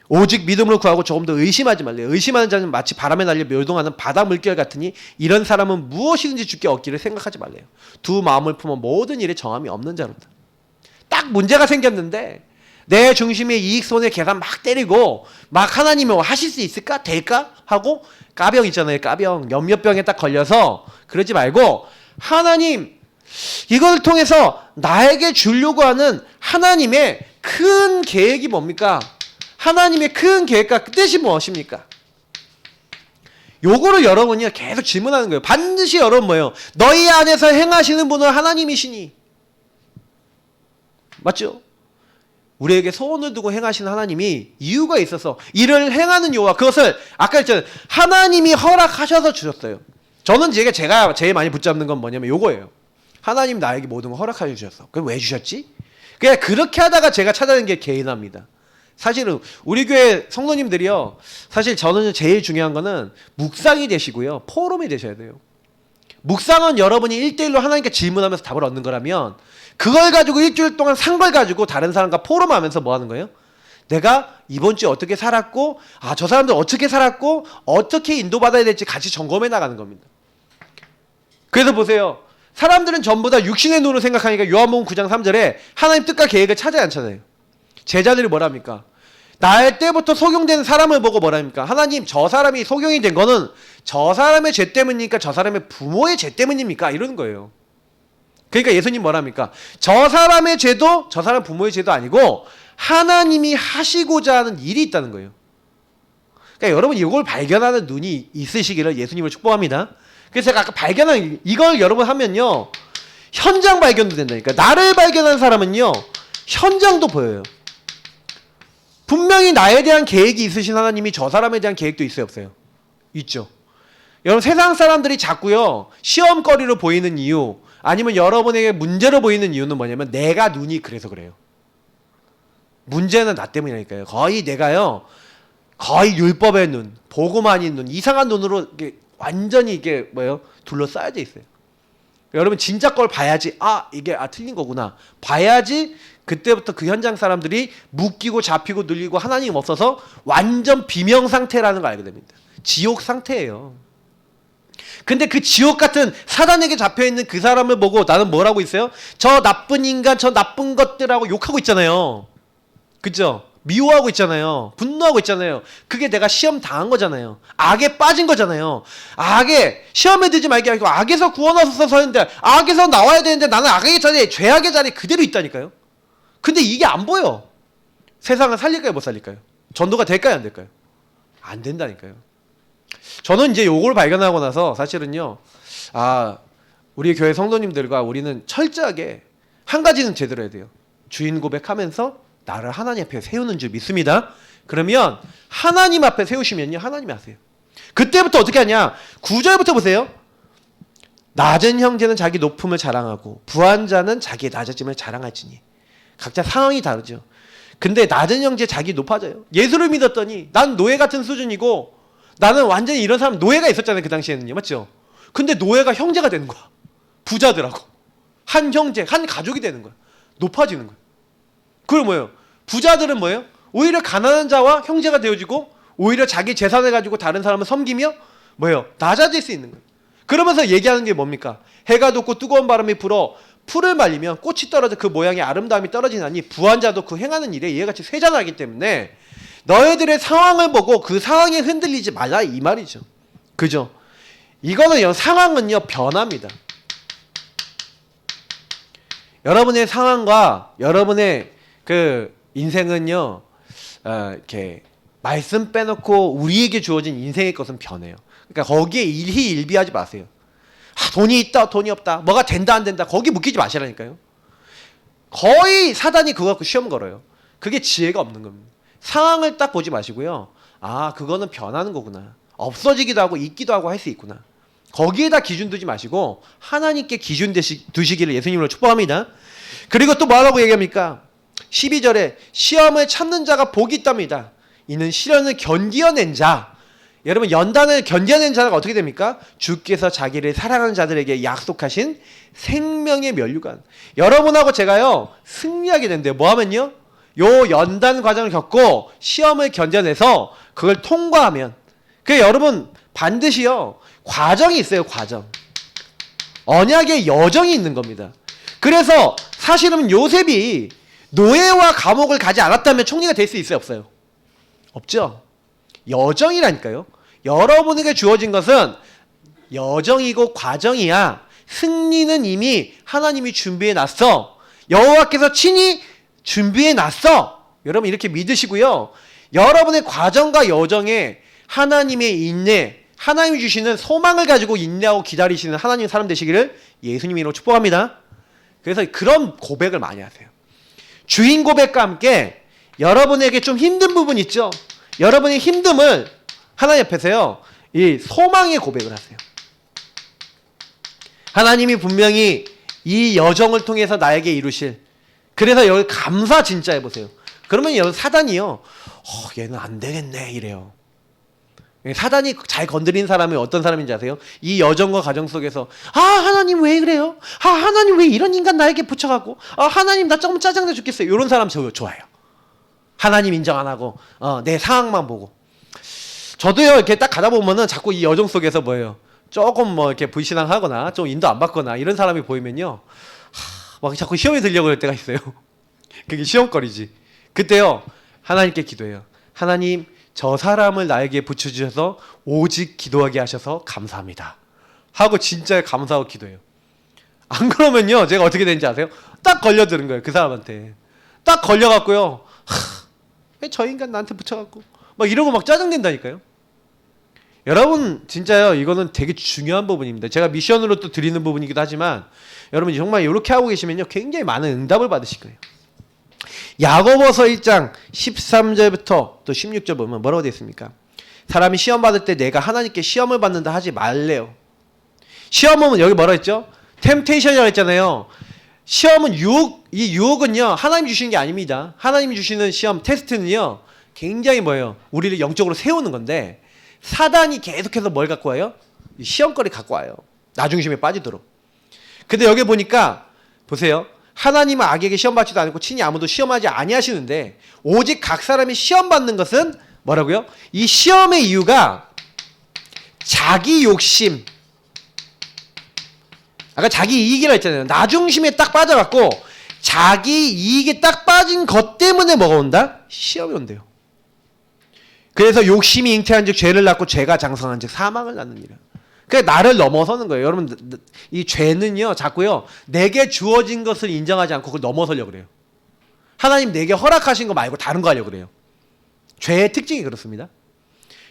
오직 믿음으로 구하고 조금 더 의심하지 말래요. 의심하는 자는 마치 바람에 날려 멸동하는 바다 물결 같으니 이런 사람은 무엇이든지 주께 얻기를 생각하지 말래요. 두 마음을 품어 모든 일에 정함이 없는 자로다. 딱 문제가 생겼는데 내 중심의 이익손해 계산 막 때리고 막 하나님이 하실 수 있을까? 될까? 하고 까병 있잖아요. 까병. 염려병에 딱 걸려서 그러지 말고 하나님 이걸 통해서 나에게 주려고 하는 하나님의 큰 계획이 뭡니까? 하나님의 큰 계획과 뜻이 무엇입니까? 요거를 여러분이 계속 질문하는 거예요. 반드시 여러분 뭐예요? 너희 안에서 행하시는 분은 하나님이시니. 맞죠? 우리에게 소원을 두고 행하시는 하나님이 이유가 있어서 이를 행하는 요와 그것을 아까 했잖아요. 하나님이 허락하셔서 주셨어요. 저는 제가 제일 많이 붙잡는 건 뭐냐면 요거예요. 하나님 나에게 모든 걸 허락하셔 주셨어. 그럼 왜 주셨지? 그냥 그렇게 하다가 제가 찾아낸 게 개인화입니다. 사실은 우리 교회 성도님들이요. 사실 저는 제일 중요한 거는 묵상이 되시고요. 포럼이 되셔야 돼요. 묵상은 여러분이 1대1로 하나님께 질문하면서 답을 얻는 거라면 그걸 가지고 일주일 동안 산 걸 가지고 다른 사람과 포럼하면서 뭐 하는 거예요? 내가 이번 주에 어떻게 살았고 저 사람들 어떻게 살았고 어떻게 인도받아야 될지 같이 점검해 나가는 겁니다. 그래서 보세요. 사람들은 전부 다 육신의 눈으로 생각하니까 요한복음 9장 3절에 하나님 뜻과 계획을 찾아야 않잖아요. 제자들이 뭐랍니까? 날 때부터 속용된 사람을 보고 뭐랍니까? 하나님 저 사람이 속용이 된 거는 저 사람의 죄 때문입니까? 저 사람의 부모의 죄 때문입니까? 이러는 거예요. 그러니까 예수님 뭐랍니까? 저 사람의 죄도 저 사람 부모의 죄도 아니고 하나님이 하시고자 하는 일이 있다는 거예요. 그러니까 여러분 이걸 발견하는 눈이 있으시기를 예수님을 축복합니다. 그래서 제가 아까 발견한 이걸 여러분 하면요. 현장 발견도 된다니까. 나를 발견한 사람은요. 현장도 보여요. 분명히 나에 대한 계획이 있으신 하나님이 저 사람에 대한 계획도 있어요, 없어요? 있죠. 여러분 세상 사람들이 자꾸요. 시험거리로 보이는 이유 아니면 여러분에게 문제로 보이는 이유는 뭐냐면 내가 눈이 그래서 그래요. 문제는 나 때문이라니까요. 거의 내가요. 거의 율법의 눈, 보고만 있는 눈, 이상한 눈으로 이게 완전히 이게 뭐예요? 둘러싸여져 있어요. 여러분 진짜 걸 봐야지 이게 틀린 거구나. 봐야지 그때부터 그 현장 사람들이 묶이고 잡히고 눌리고 하나님 없어서 완전 비명 상태라는 걸 알게 됩니다. 지옥 상태예요. 근데 그 지옥 같은 사단에게 잡혀있는 그 사람을 보고 나는 뭐라고 있어요? 저 나쁜 인간, 저 나쁜 것들하고 욕하고 있잖아요. 그죠? 미워하고 있잖아요. 분노하고 있잖아요. 그게 내가 시험 당한 거잖아요. 악에 빠진 거잖아요. 악에 시험에 들지 말게 하고 악에서 구원하소서 서는데 악에서 나와야 되는데 나는 악의 자리에 죄악의 자리에 그대로 있다니까요. 근데 이게 안 보여. 세상을 살릴까요? 못 살릴까요? 전도가 될까요? 안 될까요? 안 된다니까요. 저는 이제 요걸 발견하고 나서 사실은요. 우리 교회 성도님들과 우리는 철저하게 한 가지는 제대로 해야 돼요. 주인 고백하면서 나를 하나님 앞에 세우는 줄 믿습니다. 그러면 하나님 앞에 세우시면요. 하나님이 아세요. 그때부터 어떻게 하냐. 9절부터 보세요. 낮은 형제는 자기 높음을 자랑하고 부한 자는 자기의 낮아짐을 자랑할지니. 각자 상황이 다르죠. 근데 낮은 형제 자기 높아져요. 예수를 믿었더니 난 노예 같은 수준이고 나는 완전히 이런 사람 노예가 있었잖아요. 그 당시에는요. 맞죠? 근데 노예가 형제가 되는 거야. 부자들하고. 한 형제, 한 가족이 되는 거야. 높아지는 거야. 그럼 뭐예요? 부자들은 뭐예요? 오히려 가난한 자와 형제가 되어지고 오히려 자기 재산을 가지고 다른 사람을 섬기며 뭐예요? 낮아질 수 있는 거예요. 그러면서 얘기하는 게 뭡니까? 해가 돋고 뜨거운 바람이 불어 풀을 말리면 꽃이 떨어져 그 모양의 아름다움이 떨어지나니 부한 자도 그 행하는 일에 이와 같이 쇠잔하기 때문에 너희들의 상황을 보고 그 상황에 흔들리지 말라 이 말이죠. 그죠? 이거는 상황은요 변합니다. 여러분의 상황과 여러분의 그 인생은요 이렇게 말씀 빼놓고 우리에게 주어진 인생의 것은 변해요. 그러니까 거기에 일희일비하지 마세요. 돈이 있다 돈이 없다 뭐가 된다 안 된다 거기 묶이지 마시라니까요. 거의 사단이 그거 갖고 시험 걸어요. 그게 지혜가 없는 겁니다. 상황을 딱 보지 마시고요. 아, 그거는 변하는 거구나. 없어지기도 하고 있기도 하고 할 수 있구나. 거기에다 기준 두지 마시고 하나님께 기준 두시기를 예수님으로 축복합니다. 그리고 또 뭐라고 얘기합니까? 12절에 시험을 참는 자가 복이 있답니다. 이는 시련을 견디어낸 자. 여러분, 연단을 견뎌낸 자가 어떻게 됩니까? 주께서 자기를 사랑하는 자들에게 약속하신 생명의 면류관. 여러분하고 제가요 승리하게 된대요. 뭐 하면요? 요 연단 과정을 겪고 시험을 견뎌내서 그걸 통과하면, 그 여러분 반드시요 과정이 있어요. 과정. 언약의 여정이 있는 겁니다. 그래서 사실은 요셉이 노예와 감옥을 가지 않았다면 총리가 될 수 있어요? 없어요? 없죠. 여정이라니까요. 여러분에게 주어진 것은 여정이고 과정이야. 승리는 이미 하나님이 준비해 놨어. 여호와께서 친히 준비해 놨어. 여러분 이렇게 믿으시고요. 여러분의 과정과 여정에 하나님의 인내, 하나님이 주시는 소망을 가지고 인내하고 기다리시는 하나님의 사람 되시기를 예수님 이름으로 축복합니다. 그래서 그런 고백을 많이 하세요. 주인 고백과 함께 여러분에게 좀 힘든 부분 있죠? 여러분의 힘듦을 하나님 앞에서요 이 소망의 고백을 하세요. 하나님이 분명히 이 여정을 통해서 나에게 이루실, 그래서 여기 감사 진짜 해보세요. 그러면 여기 사단이요 얘는 안 되겠네 이래요. 사단이 잘 건드린 사람이 어떤 사람인지 아세요? 이 여정과 과정 속에서 하나님 왜 그래요? 하나님 왜 이런 인간 나에게 붙여갖고 하나님 나 조금 짜증내 죽겠어요. 이런 사람 저 좋아해요. 하나님 인정 안 하고 내 상황만 보고. 저도요 이렇게 딱 가다 보면은 자꾸 이 여정 속에서 뭐예요? 조금 뭐 이렇게 불신앙하거나 좀 인도 안 받거나 이런 사람이 보이면요 막 자꾸 시험에 들려고 할 때가 있어요. 그게 시험거리지. 그때요 하나님께 기도해요. 하나님 저 사람을 나에게 붙여주셔서 오직 기도하게 하셔서 감사합니다 하고 진짜 감사하고 기도해요. 안 그러면요 제가 어떻게 되는지 아세요? 딱 걸려드는 거예요. 그 사람한테 딱 걸려갖고요 왜 저 인간 나한테 붙여갖고 막 이러고 막 짜증낸다니까요. 여러분 진짜요 이거는 되게 중요한 부분입니다. 제가 미션으로 또 드리는 부분이기도 하지만 여러분 정말 이렇게 하고 계시면요 굉장히 많은 응답을 받으실 거예요. 야고보서 1장 13절부터 또 16절 보면 뭐라고 되어 있습니까? 사람이 시험 받을 때 내가 하나님께 시험을 받는다 하지 말래요. 시험은 여기 뭐라 했죠? 템테이션이라고 했잖아요. 시험은 유혹, 이 유혹은요 하나님이 주시는 게 아닙니다. 하나님이 주시는 시험 테스트는요 굉장히 뭐예요? 우리를 영적으로 세우는 건데 사단이 계속해서 뭘 갖고 와요? 시험거리 갖고 와요. 나중심에 빠지도록. 근데 여기 보니까 보세요. 하나님은 악에게 시험 받지도 않고 친히 아무도 시험하지 아니하시는데 오직 각 사람이 시험 받는 것은 뭐라고요? 이 시험의 이유가 자기 욕심, 아까 자기 이익이라 했잖아요. 나중심에 딱 빠져갖고 자기 이익에 딱 빠진 것 때문에 뭐가 온다? 시험이 온대요. 그래서 욕심이 잉태한 즉 죄를 낳고 죄가 장성한 즉 사망을 낳느니라. 그러니까 나를 넘어서는 거예요. 여러분 이 죄는요 자꾸요 내게 주어진 것을 인정하지 않고 그걸 넘어서려고 그래요. 하나님 내게 허락하신 거 말고 다른 거 하려고 그래요. 죄의 특징이 그렇습니다.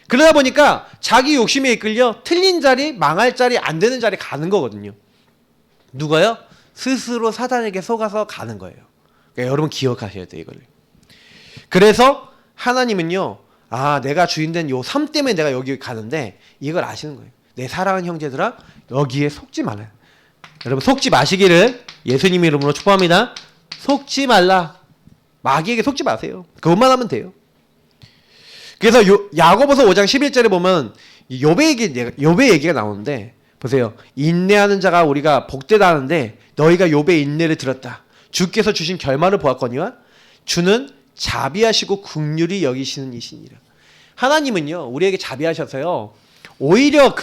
그러다 보니까 자기 욕심에 이끌려 틀린 자리, 망할 자리, 안 되는 자리 가는 거거든요. 누가요? 스스로 사단에게 속아서 가는 거예요. 그러니까 여러분 기억하셔야 돼요 이걸. 그래서 하나님은요 내가 주인된 요 삶 때문에 내가 여기 가는데 이걸 아시는 거예요. 내 사랑하는 형제들아 여기에 속지 말라. 여러분 속지 마시기를 예수님 이름으로 축복합니다. 속지 말라. 마귀에게 속지 마세요. 그것만 하면 돼요. 그래서 야고보서 5장 11절에 보면 욥의 얘기가 나오는데 보세요. 인내하는 자가 우리가 복되다 하는데 너희가 욥의 인내를 들었다. 주께서 주신 결말을 보았거니와 주는 자비하시고 긍휼히 여기시는 이시니라. 하나님은요 우리에게 자비하셔서요 오히려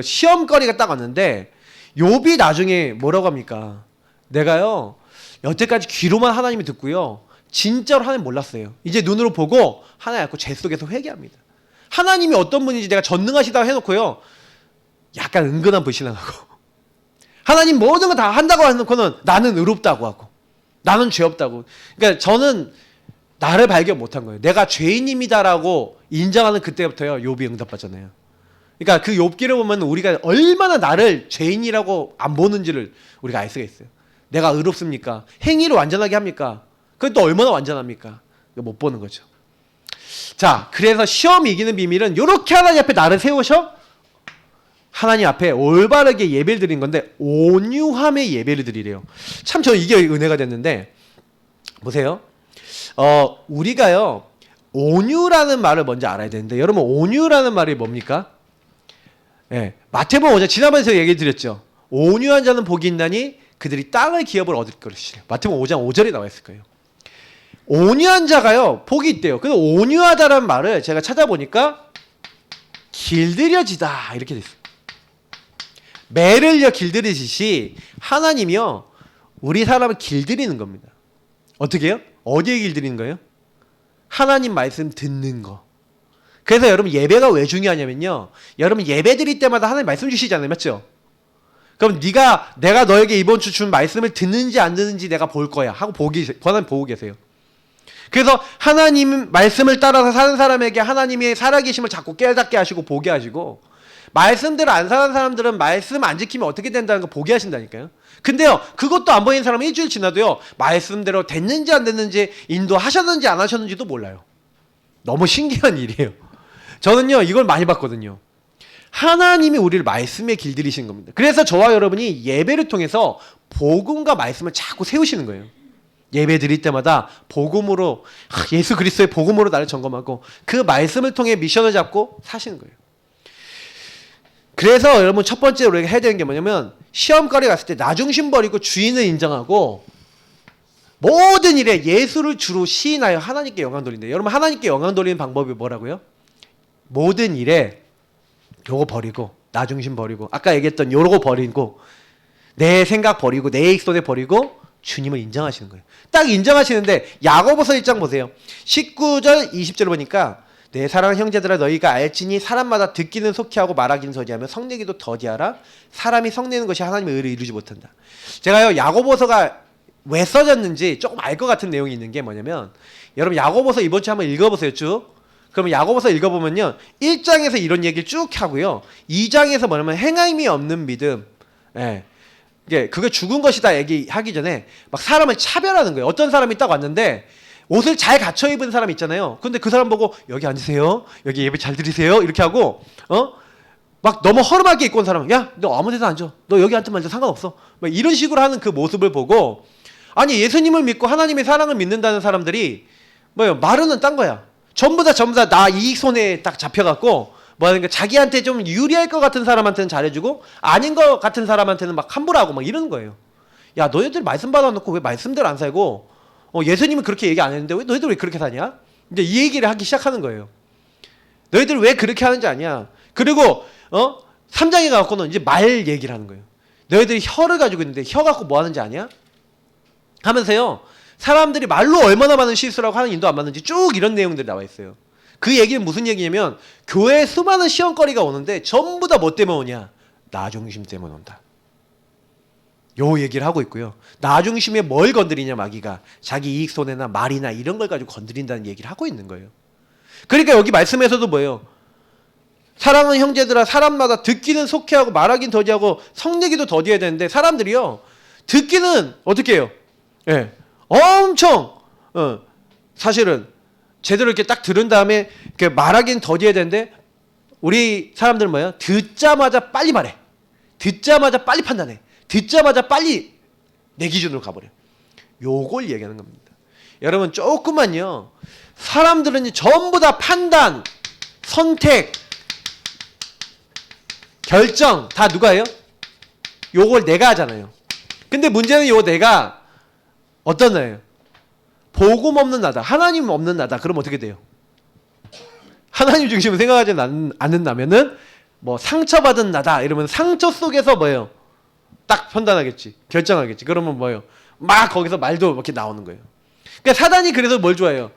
시험거리가 딱 왔는데 욥이 나중에 뭐라고 합니까? 내가요 여태까지 귀로만 하나님이 듣고요 진짜로 하나님 몰랐어요. 이제 눈으로 보고 하나님 알고 죄 속에서 회개합니다. 하나님이 어떤 분인지 내가 전능하시다고 해놓고요 약간 은근한 불신앙하고 하나님 모든 거 다 한다고 해놓고는 나는 의롭다고 하고 나는 죄 없다고. 그러니까 저는 나를 발견 못한 거예요. 내가 죄인입니다라고 인정하는 그때부터요 욥이 응답받잖아요. 그러니까 그 욥기를 보면 우리가 얼마나 나를 죄인이라고 안 보는지를 우리가 알 수가 있어요. 내가 의롭습니까? 행위를 완전하게 합니까? 그건 또 얼마나 완전합니까? 못 보는 거죠. 자, 그래서 시험 이기는 비밀은 이렇게 하나님 앞에 나를 세우셔 하나님 앞에 올바르게 예배를 드린 건데 온유함의 예배를 드리래요. 참 저는 이게 은혜가 됐는데 보세요. 우리가요 온유라는 말을 먼저 알아야 되는데 여러분 온유라는 말이 뭡니까? 예, 마태복음 5장 지난번에 제가 얘기 드렸죠. 온유한 자는 복이 있나니 그들이 땅의 기업을 얻을 것이래요. 마태복음 5장 5절에 나와 있을 거예요. 온유한 자가요 복이 있대요. 근데 온유하다라는 말을 제가 찾아보니까 길들여지다 이렇게 됐어요. 매를요 길들이듯이 하나님이요 우리 사람을 길들이는 겁니다. 어떻게 해요? 어디에 길들이는 거예요? 하나님 말씀 듣는 거. 그래서 여러분 예배가 왜 중요하냐면요 여러분 예배 드릴 때마다 하나님 말씀 주시잖아요. 맞죠? 그럼 내가 너에게 이번 주 준 말씀을 듣는지 안 듣는지 내가 볼 거야 하고 권한 보고 계세요. 그래서 하나님 말씀을 따라서 사는 사람에게 하나님의 살아계심을 자꾸 깨닫게 하시고 보게 하시고 말씀대로 안 사는 사람들은 말씀 안 지키면 어떻게 된다는 거 보게 하신다니까요. 근데요 그것도 안 보이는 사람은 일주일 지나도요 말씀대로 됐는지 안 됐는지 인도하셨는지 안 하셨는지도 몰라요. 너무 신기한 일이에요. 저는요 이걸 많이 봤거든요. 하나님이 우리를 말씀에 길들이시는 겁니다. 그래서 저와 여러분이 예배를 통해서 복음과 말씀을 자꾸 세우시는 거예요. 예배 드릴 때마다 복음으로 예수 그리스도의 복음으로 나를 점검하고 그 말씀을 통해 미션을 잡고 사시는 거예요. 그래서 여러분 첫 번째로 우리가 해야 되는 게 뭐냐면 시험거리 갔을 때 나 중심 버리고 주인을 인정하고 모든 일에 예수를 주로 시인하여 하나님께 영광 돌린다. 여러분 하나님께 영광 돌리는 방법이 뭐라고요? 모든 일에 요거 버리고 나 중심 버리고 아까 얘기했던 요거 버리고 내 생각 버리고 내 익손에 버리고 주님을 인정하시는 거예요. 딱 인정하시는데 야고보서 1장 보세요. 19절 20절 보니까 내 사랑하는 형제들아 너희가 알지니 사람마다 듣기는 속히하고 말하기는 더디하며 성내기도 더디하라. 사람이 성내는 것이 하나님의 의를 이루지 못한다. 제가요 야고보서가 왜 써졌는지 조금 알 것 같은 내용이 있는 게 뭐냐면 여러분 야고보서 이번 주에 한번 읽어보세요. 쭉. 그러면 야고보서 읽어보면요 1장에서 이런 얘기를 쭉 하고요 2장에서 뭐냐면 행함이 없는 믿음 그게 죽은 것이다 얘기하기 전에 막 사람을 차별하는 거예요. 어떤 사람이 딱 왔는데 옷을 잘 갖춰 입은 사람 있잖아요. 근데 그 사람 보고 여기 앉으세요. 여기 예배 잘 드리세요. 이렇게 하고 막 너무 허름하게 입고 온 사람은 야 너 아무 데나 앉아. 너 여기 앉으면 앉아 상관없어. 막 이런 식으로 하는 그 모습을 보고 아니 예수님을 믿고 하나님의 사랑을 믿는다는 사람들이 말은 딴 거야. 전부 다 나 이익 손에 딱 잡혀갖고 그러니까 자기한테 좀 유리할 것 같은 사람한테는 잘해주고 아닌 것 같은 사람한테는 막 함부로하고 막 이러는 거예요. 야 너희들 말씀 받아놓고 왜 말씀대로 안 살고 예수님은 그렇게 얘기 안 했는데 왜 너희들 왜 그렇게 사냐? 이제 이 얘기를 하기 시작하는 거예요. 너희들 왜 그렇게 하는지 아냐? 그리고 3장에 가갖고는 이제 말 얘기를 하는 거예요. 너희들이 혀를 가지고 있는데 혀 갖고 뭐 하는지 아냐? 하면서요 사람들이 말로 얼마나 많은 실수를 하고 하는 인도 안 맞는지 쭉 이런 내용들이 나와 있어요. 그 얘기는 무슨 얘기냐면 교회에 수많은 시험거리가 오는데 전부 다 뭐 때문에 오냐? 나 중심 때문에 온다. 요 얘기를 하고 있고요. 나 중심에 뭘 건드리냐 마귀가 자기 이익 손해나 말이나 이런 걸 가지고 건드린다는 얘기를 하고 있는 거예요. 그러니까 여기 말씀에서도 뭐예요? 사랑하는 형제들아 사람마다 듣기는 속히하고 말하긴 더디하고 성내기도 더디해야 되는데 사람들이요 듣기는 어떻게 해요? 엄청 사실은 제대로 이렇게 딱 들은 다음에 이렇게 말하긴 더디해야 되는데 우리 사람들은 뭐예요? 듣자마자 빨리 말해. 듣자마자 빨리 판단해. 듣자마자 빨리 내 기준으로 가버려. 요걸 얘기하는 겁니다. 여러분 조금만요. 사람들은 전부 다 판단, 선택, 결정 다 누가 해요? 요걸 내가 하잖아요. 근데 문제는 요 내가 어떤 나예요? 복음 없는 나다. 하나님 없는 나다. 그럼 어떻게 돼요? 하나님 중심을 생각하지 않는다면은 상처받은 나다. 이러면 상처 속에서 뭐예요? 딱 판단하겠지. 결정하겠지. 그러면 뭐예요? 막 거기서 말도 이렇게 나오는 거예요. 그러니까 사단이 그래서 뭘 좋아해요?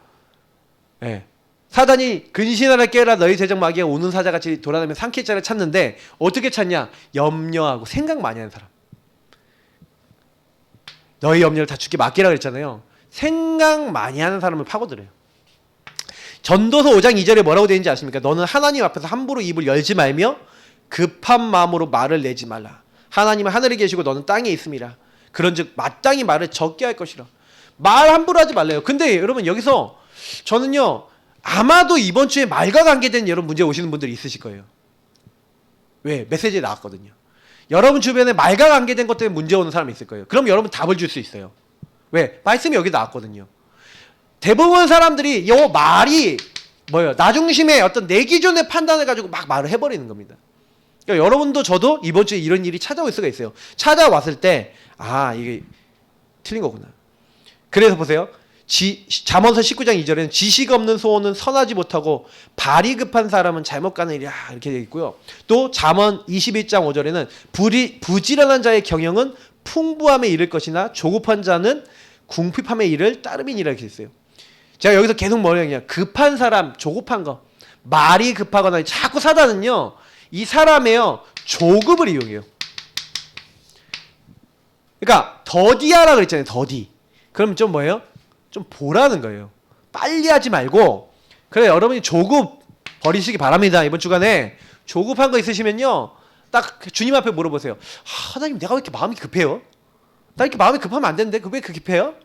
사단이 근신하라 깨라 너희 대적 마귀가 오는 사자같이 돌아다니며 삼킬 자를 찾는데 어떻게 찾냐? 염려하고 생각 많이 하는 사람. 너희 염려를 다 주께 맡기라 그랬잖아요. 생각 많이 하는 사람을 파고들어요. 전도서 5장 2절에 뭐라고 되어 있는지 아십니까? 너는 하나님 앞에서 함부로 입을 열지 말며 급한 마음으로 말을 내지 말라. 하나님은 하늘에 계시고 너는 땅에 있음이라. 그런즉 마땅히 말을 적게 할 것이라. 말 함부로 하지 말래요. 근데 여러분 여기서 저는요 아마도 이번 주에 말과 관계된 여러분 문제 오시는 분들이 있으실 거예요. 왜? 메시지에 나왔거든요. 여러분 주변에 말과 관계된 것 때문에 문제 오는 사람이 있을 거예요. 그럼 여러분 답을 줄 수 있어요. 왜? 말씀이 여기 나왔거든요. 대부분 사람들이 이 말이 뭐예요? 나 중심의 어떤 내 기준의 판단을 가지고 막 말을 해버리는 겁니다. 그러니까 여러분도 저도 이번 주에 이런 일이 찾아올 수가 있어요. 찾아왔을 때 이게 틀린 거구나. 그래서 보세요. 잠언서 19장 2절에는 지식 없는 소원은 선하지 못하고 발이 급한 사람은 잘못 가는 일이야 이렇게 되어 있고요. 또 잠언 21장 5절에는 부지런한 자의 경영은 풍부함에 이를 것이나 조급한 자는 궁핍함에 이를 따름이니라 이렇게 있어요. 제가 여기서 계속 뭐냐면 급한 사람, 조급한 거, 말이 급하거나 자꾸 사단은요 이 사람의요 조급을 이용해요. 그러니까 더디하라 그랬잖아요. 더디. 그럼 좀 뭐예요? 좀 보라는 거예요. 빨리 하지 말고. 그래 여러분이 조급 버리시기 바랍니다. 이번 주간에 조급한 거 있으시면요 딱 주님 앞에 물어보세요. 하나님 내가 왜 이렇게 마음이 급해요? 나 이렇게 마음이 급하면 안 되는데 왜 그렇게 급해요?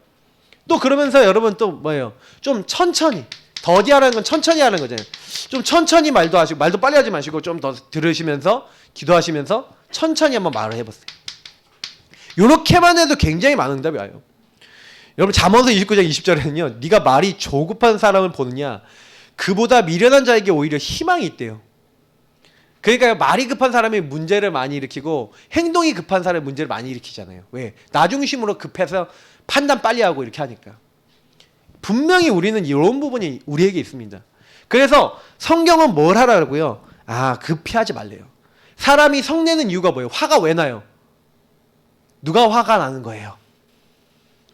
또 그러면서 여러분 또 뭐예요? 좀 천천히. 더디하라는 건 천천히 하는 거잖아요. 좀 천천히 말도 하시고 말도 빨리 하지 마시고 좀 더 들으시면서 기도하시면서 천천히 한번 말을 해보세요. 요렇게만 해도 굉장히 많은 응답이 와요. 여러분 잠언서 29장 20절에는요 네가 말이 조급한 사람을 보느냐 그보다 미련한 자에게 오히려 희망이 있대요. 그러니까 말이 급한 사람이 문제를 많이 일으키고 행동이 급한 사람이 문제를 많이 일으키잖아요. 왜? 나 중심으로 급해서 판단 빨리 하고 이렇게 하니까. 분명히 우리는 이런 부분이 우리에게 있습니다. 그래서 성경은 뭘 하라고요? 급히 하지 말래요. 사람이 성내는 이유가 뭐예요? 화가 왜 나요? 누가 화가 나는 거예요?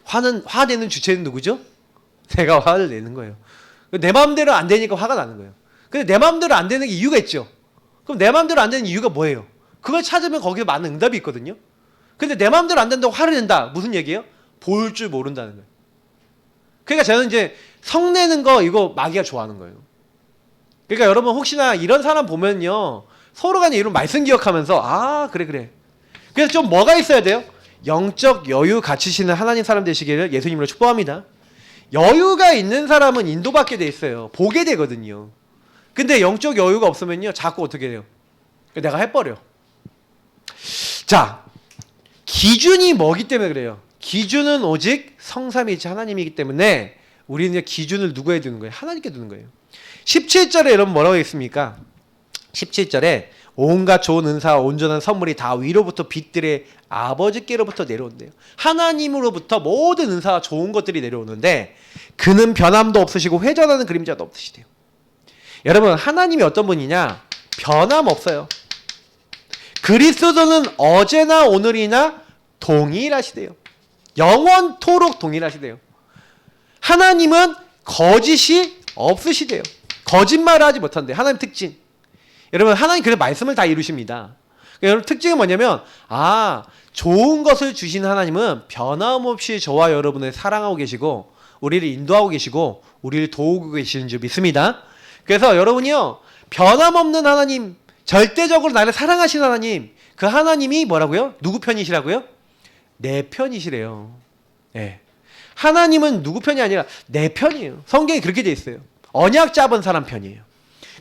화내는 주체는 누구죠? 내가 화를 내는 거예요. 내 마음대로 안 되니까 화가 나는 거예요. 근데 내 마음대로 안 되는 게 이유가 있죠. 그럼 내 마음대로 안 되는 이유가 뭐예요? 그걸 찾으면 거기에 많은 응답이 있거든요. 근데 내 마음대로 안 된다고 화를 낸다. 무슨 얘기예요? 볼 줄 모른다는 거예요. 그러니까 저는 이제 성내는 거 이거 마귀가 좋아하는 거예요. 그러니까 여러분 혹시나 이런 사람 보면요. 서로 간에 이런 말씀 기억하면서 그래. 그래서 좀 뭐가 있어야 돼요? 영적 여유 갖추시는 하나님 사람 되시기를 예수님으로 축복합니다. 여유가 있는 사람은 인도받게 돼 있어요. 보게 되거든요. 근데 영적 여유가 없으면요. 자꾸 어떻게 돼요? 내가 해버려. 자, 기준이 뭐기 때문에 그래요? 기준은 오직 성삼위일체 하나님이기 때문에 우리는 기준을 누구에 두는 거예요? 하나님께 두는 거예요. 17절에 여러분 뭐라고 했습니까? 17절에 온갖 좋은 은사와 온전한 선물이 다 위로부터 빛들의 아버지께로부터 내려온대요. 하나님으로부터 모든 은사와 좋은 것들이 내려오는데 그는 변함도 없으시고 회전하는 그림자도 없으시대요. 여러분 하나님이 어떤 분이냐? 변함 없어요. 그리스도는 어제나 오늘이나 동일하시대요. 영원토록 동일하시대요. 하나님은 거짓이 없으시대요. 거짓말을 하지 못한대. 하나님 특징. 여러분 하나님 그래서 말씀을 다 이루십니다. 그러니까 여러분 특징은 뭐냐면 좋은 것을 주신 하나님은 변함없이 저와 여러분을 사랑하고 계시고 우리를 인도하고 계시고 우리를 도우고 계시는 줄 믿습니다. 그래서 여러분이요 변함없는 하나님 절대적으로 나를 사랑하시는 하나님 그 하나님이 뭐라고요? 누구 편이시라고요? 내 편이시래요. 네. 하나님은 누구 편이 아니라 내 편이에요. 성경이 그렇게 돼 있어요. 언약 잡은 사람 편이에요.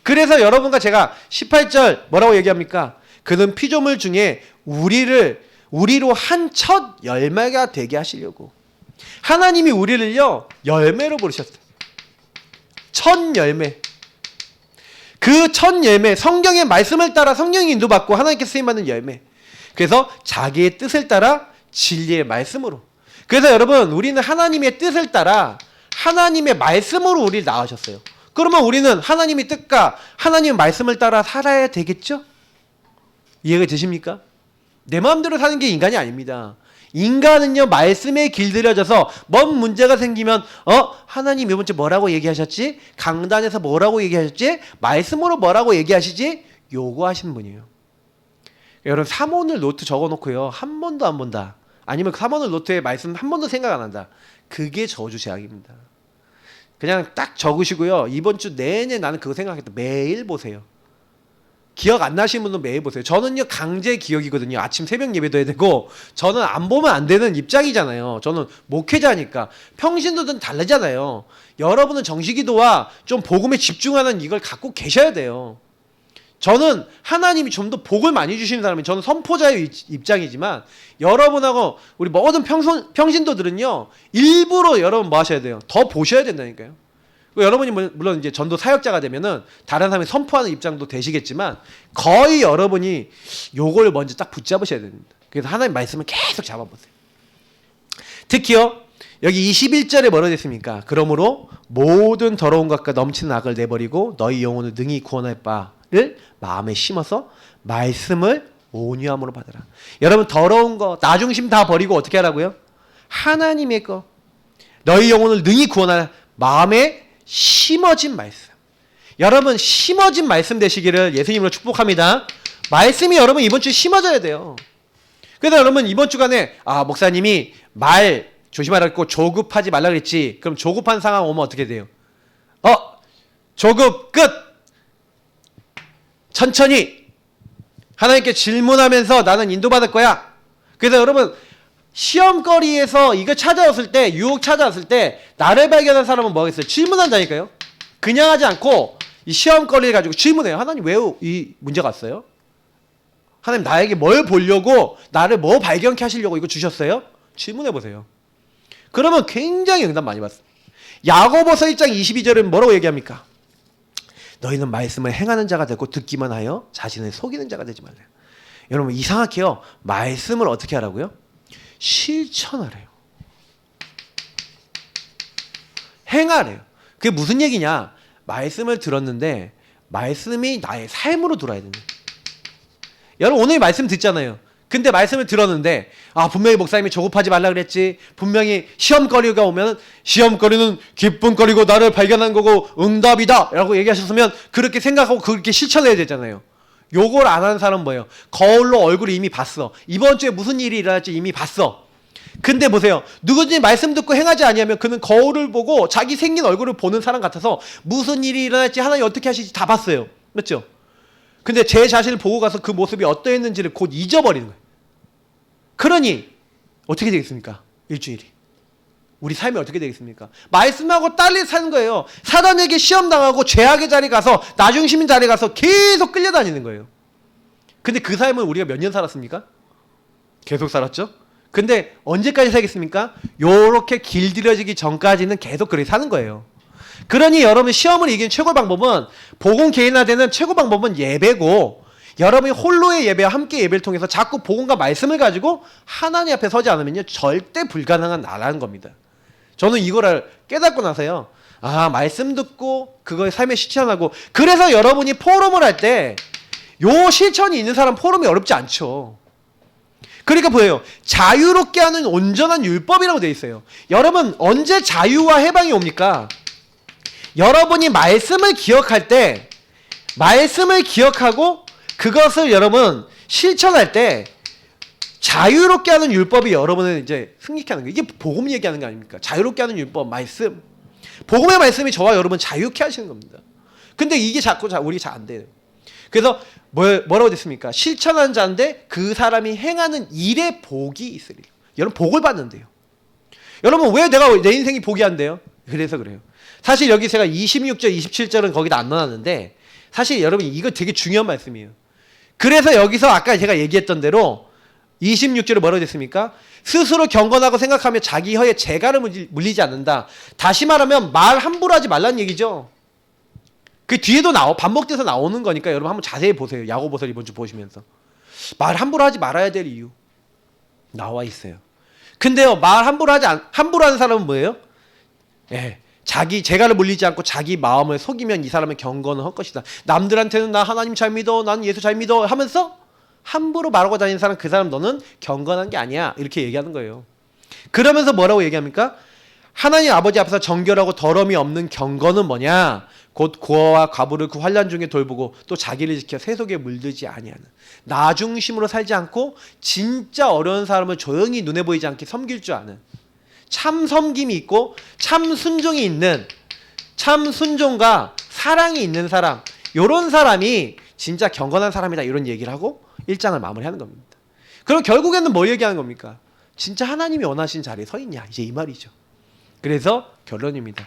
그래서 여러분과 제가 18절 뭐라고 얘기합니까? 그는 피조물 중에 우리로 한 첫 열매가 되게 하시려고. 하나님이 우리를요 열매로 부르셨어요. 첫 열매. 그 첫 열매 성경의 말씀을 따라 성령이 인도받고 하나님께 쓰임받는 열매. 그래서 자기의 뜻을 따라 진리의 말씀으로. 그래서 여러분 우리는 하나님의 뜻을 따라 하나님의 말씀으로 우리를 낳으셨어요. 그러면 우리는 하나님의 뜻과 하나님의 말씀을 따라 살아야 되겠죠? 이해가 되십니까? 내 마음대로 사는 게 인간이 아닙니다. 인간은요 말씀에 길들여져서 뭔 문제가 생기면 하나님 이번 주 뭐라고 얘기하셨지? 강단에서 뭐라고 얘기하셨지? 말씀으로 뭐라고 얘기하시지? 요구하신 분이에요. 여러분 3원을 노트 적어놓고요 한 번도 안 본다. 아니면 3원을 노트에 말씀 한 번도 생각 안 한다. 그게 저주 제약입니다. 그냥 딱 적으시고요. 이번 주 내내 나는 그거 생각했다. 매일 보세요. 기억 안 나시는 분은 매일 보세요. 저는요 강제 기억이거든요. 아침 새벽 예배도 해야 되고 저는 안 보면 안 되는 입장이잖아요. 저는 목회자니까. 평신도들은 다르잖아요. 여러분은 정식기도와 좀 복음에 집중하는 이걸 갖고 계셔야 돼요. 저는 하나님이 좀 더 복을 많이 주시는 사람이, 저는 선포자의 입장이지만 여러분하고 우리 모든 평신도들은요 일부러 여러분 뭐 하셔야 돼요? 더 보셔야 된다니까요. 여러분이 물론 이제 전도 사역자가 되면은 다른 사람이 선포하는 입장도 되시겠지만 거의 여러분이 요걸 먼저 딱 붙잡으셔야 됩니다. 그래서 하나님 말씀을 계속 잡아보세요. 특히요 여기 21절에 뭐라 됐습니까? 그러므로 모든 더러운 것과 넘치는 악을 내버리고 너희 영혼을 능히 구원할 바를 마음에 심어서 말씀을 온유함으로 받으라. 여러분 더러운 거 나중심 다 버리고 어떻게 하라고요? 하나님의 거 너희 영혼을 능히 구원할 마음에 심어진 말씀. 여러분 심어진 말씀 되시기를 예수님으로 축복합니다. 말씀이 여러분 이번 주에 심어져야 돼요. 그래서 여러분 이번 주간에 목사님이 말 조심하라고 조급하지 말라 그랬지. 그럼 조급한 상황 오면 어떻게 돼요? 조급 끝. 천천히 하나님께 질문하면서 나는 인도받을 거야. 그래서 여러분 시험거리에서 이거 찾아왔을 때, 유혹 찾아왔을 때 나를 발견한 사람은 뭐 하겠어요? 질문한다니까요. 그냥 하지 않고 이 시험거리를 가지고 질문해요. 하나님 왜 이 문제가 왔어요? 하나님 나에게 뭘 보려고, 나를 뭐 발견케 하시려고 이거 주셨어요? 질문해보세요. 그러면 굉장히 응답 많이 받습니다. 야고보서 1장 22절은 뭐라고 얘기합니까? 너희는 말씀을 행하는 자가 되고 듣기만 하여 자신을 속이는 자가 되지 말래요. 여러분 이상하게요. 말씀을 어떻게 하라고요? 실천하래요. 행하래요. 그게 무슨 얘기냐? 말씀을 들었는데 말씀이 나의 삶으로 돌아야 된다. 여러분 오늘 말씀 듣잖아요. 근데 말씀을 들었는데 분명히 목사님이 조급하지 말라 그랬지. 분명히 시험거리가 오면 시험거리는 기쁨거리고 나를 발견한 거고 응답이다 라고 얘기하셨으면 그렇게 생각하고 그렇게 실천해야 되잖아요. 요걸 안 하는 사람은 뭐예요? 거울로 얼굴을 이미 봤어. 이번 주에 무슨 일이 일어날지 이미 봤어. 근데 보세요. 누구든지 말씀 듣고 행하지 아니하면 그는 거울을 보고 자기 생긴 얼굴을 보는 사람 같아서 무슨 일이 일어날지 하나님 어떻게 하실지 다 봤어요. 맞죠? 근데 제 자신을 보고 가서 그 모습이 어떠했는지를 곧 잊어버리는 거예요. 그러니 어떻게 되겠습니까? 일주일이. 우리 삶이 어떻게 되겠습니까? 말씀하고 딸리 사는 거예요. 사단에게 시험당하고 죄악의 자리 가서 나중심인 자리 가서 계속 끌려다니는 거예요. 근데 그 삶을 우리가 몇 년 살았습니까? 계속 살았죠? 근데 언제까지 살겠습니까? 요렇게 길들여지기 전까지는 계속 그렇게 사는 거예요. 그러니 여러분 시험을 이기는 최고 방법은, 복음 개인화되는 최고 방법은 예배고, 여러분이 홀로의 예배와 함께 예배를 통해서 자꾸 복음과 말씀을 가지고 하나님 앞에 서지 않으면요 절대 불가능한 나라는 겁니다. 저는 이거를 깨닫고 나서요 말씀 듣고 그거에 삶에 실천하고, 그래서 여러분이 포럼을 할 때 요 실천이 있는 사람 포럼이 어렵지 않죠. 그러니까 보여요. 자유롭게 하는 온전한 율법이라고 되어 있어요. 여러분 언제 자유와 해방이 옵니까? 여러분이 말씀을 기억할 때, 말씀을 기억하고 그것을 여러분 실천할 때 자유롭게 하는 율법이 여러분을 이제 승리케 하는 거예요. 이게 복음 얘기하는 거 아닙니까? 자유롭게 하는 율법, 말씀. 복음의 말씀이 저와 여러분 자유케 하시는 겁니다. 근데 이게 자꾸 우리 잘 안 돼요. 그래서 뭐라고 됐습니까? 실천하는 자인데 그 사람이 행하는 일에 복이 있으리라. 여러분 복을 받는데요. 여러분 왜 내 인생이 복이 안 돼요? 그래서 그래요. 사실 여기 제가 26절, 27절은 거기다 안 넣어놨는데 사실 여러분 이거 되게 중요한 말씀이에요. 그래서 여기서 아까 제가 얘기했던 대로 26절에 뭐라고 됐습니까? 스스로 경건하고 생각하며 자기 혀에 재갈을 물리지 않는다. 다시 말하면 말 함부로 하지 말라는 얘기죠. 그 뒤에도 반복돼서 나오는 거니까 여러분 한번 자세히 보세요. 야고보서 이번 주 보시면서 말 함부로 하지 말아야 될 이유 나와 있어요. 근데요 말 함부로 하는 사람은 뭐예요? 자기 재갈을 물리지 않고 자기 마음을 속이면 이 사람은 경건은 할 것이다. 남들한테는 나 하나님 잘 믿어, 난 예수 잘 믿어 하면서 함부로 말하고 다니는 사람, 그 사람 너는 경건한 게 아니야 이렇게 얘기하는 거예요. 그러면서 뭐라고 얘기합니까? 하나님 아버지 앞에서 정결하고 더러움이 없는 경건은 뭐냐? 곧 고아와 과부를 그 환난 중에 돌보고 또 자기를 지켜 세속에 물들지 아니하는, 나 중심으로 살지 않고 진짜 어려운 사람을 조용히 눈에 보이지 않게 섬길 줄 아는, 참 섬김이 있고 참 순종이 있는, 참 순종과 사랑이 있는 사람, 요런 사람이 진짜 경건한 사람이다 이런 얘기를 하고 1장을 마무리하는 겁니다. 그럼 결국에는 뭐 얘기하는 겁니까? 진짜 하나님이 원하신 자리에 서 있냐 이제 이 말이죠. 그래서 결론입니다.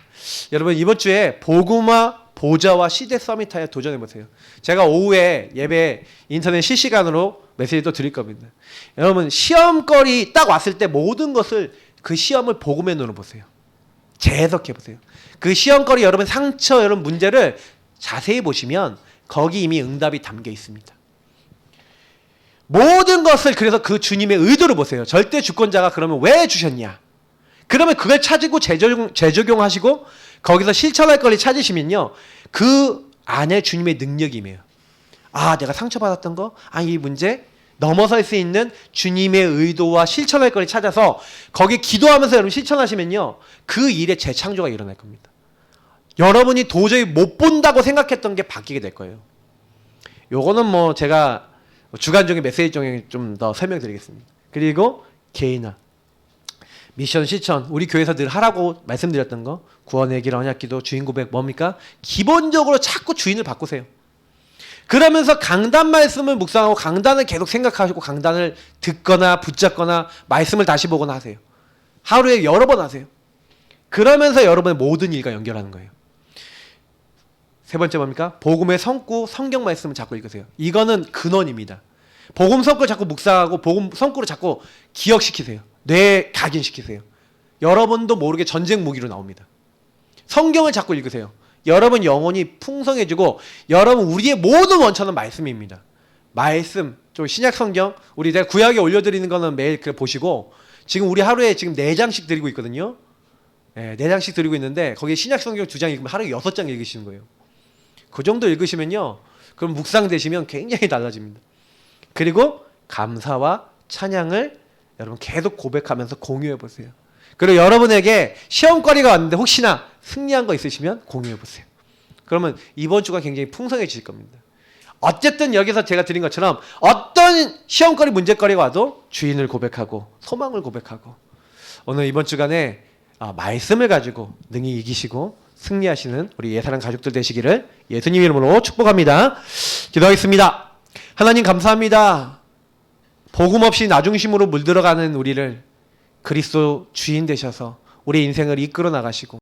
여러분 이번 주에 복음화 보좌와 시대 서밋하에 도전해 보세요. 제가 오후에 예배 인터넷 실시간으로 메시지도 드릴 겁니다. 여러분 시험거리 딱 왔을 때 모든 것을 그 시험을 복음의 눈으로 보세요. 재해석해 보세요. 그 시험거리 여러분 상처 여러분 문제를 자세히 보시면 거기 이미 응답이 담겨 있습니다. 모든 것을 그래서 그 주님의 의도를 보세요. 절대 주권자가 그러면 왜 주셨냐? 그러면 그걸 찾고 재적용하시고 거기서 실천할 거리 찾으시면요. 그 안에 주님의 능력이 임해요. 아, 내가 상처받았던 거? 아, 이 문제? 넘어설 수 있는 주님의 의도와 실천할 거리 찾아서 거기 기도하면서 여러분 실천하시면요. 그 일에 재창조가 일어날 겁니다. 여러분이 도저히 못 본다고 생각했던 게 바뀌게 될 거예요. 요거는 뭐 제가 주간적인 메시지 중에 좀 더 설명드리겠습니다. 그리고 개인화. 미션 실천 우리 교회에서 늘 하라고 말씀드렸던 거 구원의 길 언약기도 주인 고백 뭡니까? 기본적으로 자꾸 주인을 바꾸세요. 그러면서 강단 말씀을 묵상하고 강단을 계속 생각하시고 강단을 듣거나 붙잡거나 말씀을 다시 보거나 하세요. 하루에 여러 번 하세요. 그러면서 여러분의 모든 일과 연결하는 거예요. 세 번째 뭡니까? 복음의 성구 성경 말씀을 자꾸 읽으세요. 이거는 근원입니다. 복음 성구를 자꾸 묵상하고 복음 성구를 자꾸 기억시키세요. 뇌에 각인시키세요. 여러분도 모르게 전쟁 무기로 나옵니다. 성경을 자꾸 읽으세요. 여러분 영혼이 풍성해지고 여러분 우리의 모든 원천은 말씀입니다. 말씀, 좀 신약 성경 우리 내가 구약에 올려드리는 거는 매일 보시고 지금 우리 하루에 지금 4장씩 드리고 있거든요. 네, 4장씩 드리고 있는데 거기에 신약 성경 2장 읽으면 하루에 6장 읽으시는 거예요. 그 정도 읽으시면요. 그럼 묵상되시면 굉장히 달라집니다. 그리고 감사와 찬양을 여러분 계속 고백하면서 공유해 보세요. 그리고 여러분에게 시험거리가 왔는데 혹시나 승리한 거 있으시면 공유해 보세요. 그러면 이번 주가 굉장히 풍성해질 겁니다. 어쨌든 여기서 제가 드린 것처럼 어떤 시험거리 문제거리가 와도 주인을 고백하고 소망을 고백하고 오늘 이번 주간에 말씀을 가지고 능히 이기시고 승리하시는 우리 예사랑 가족들 되시기를 예수님 이름으로 축복합니다. 기도하겠습니다. 하나님 감사합니다. 복음 없이 나 중심으로 물들어가는 우리를 그리스도 주인 되셔서 우리 인생을 이끌어 나가시고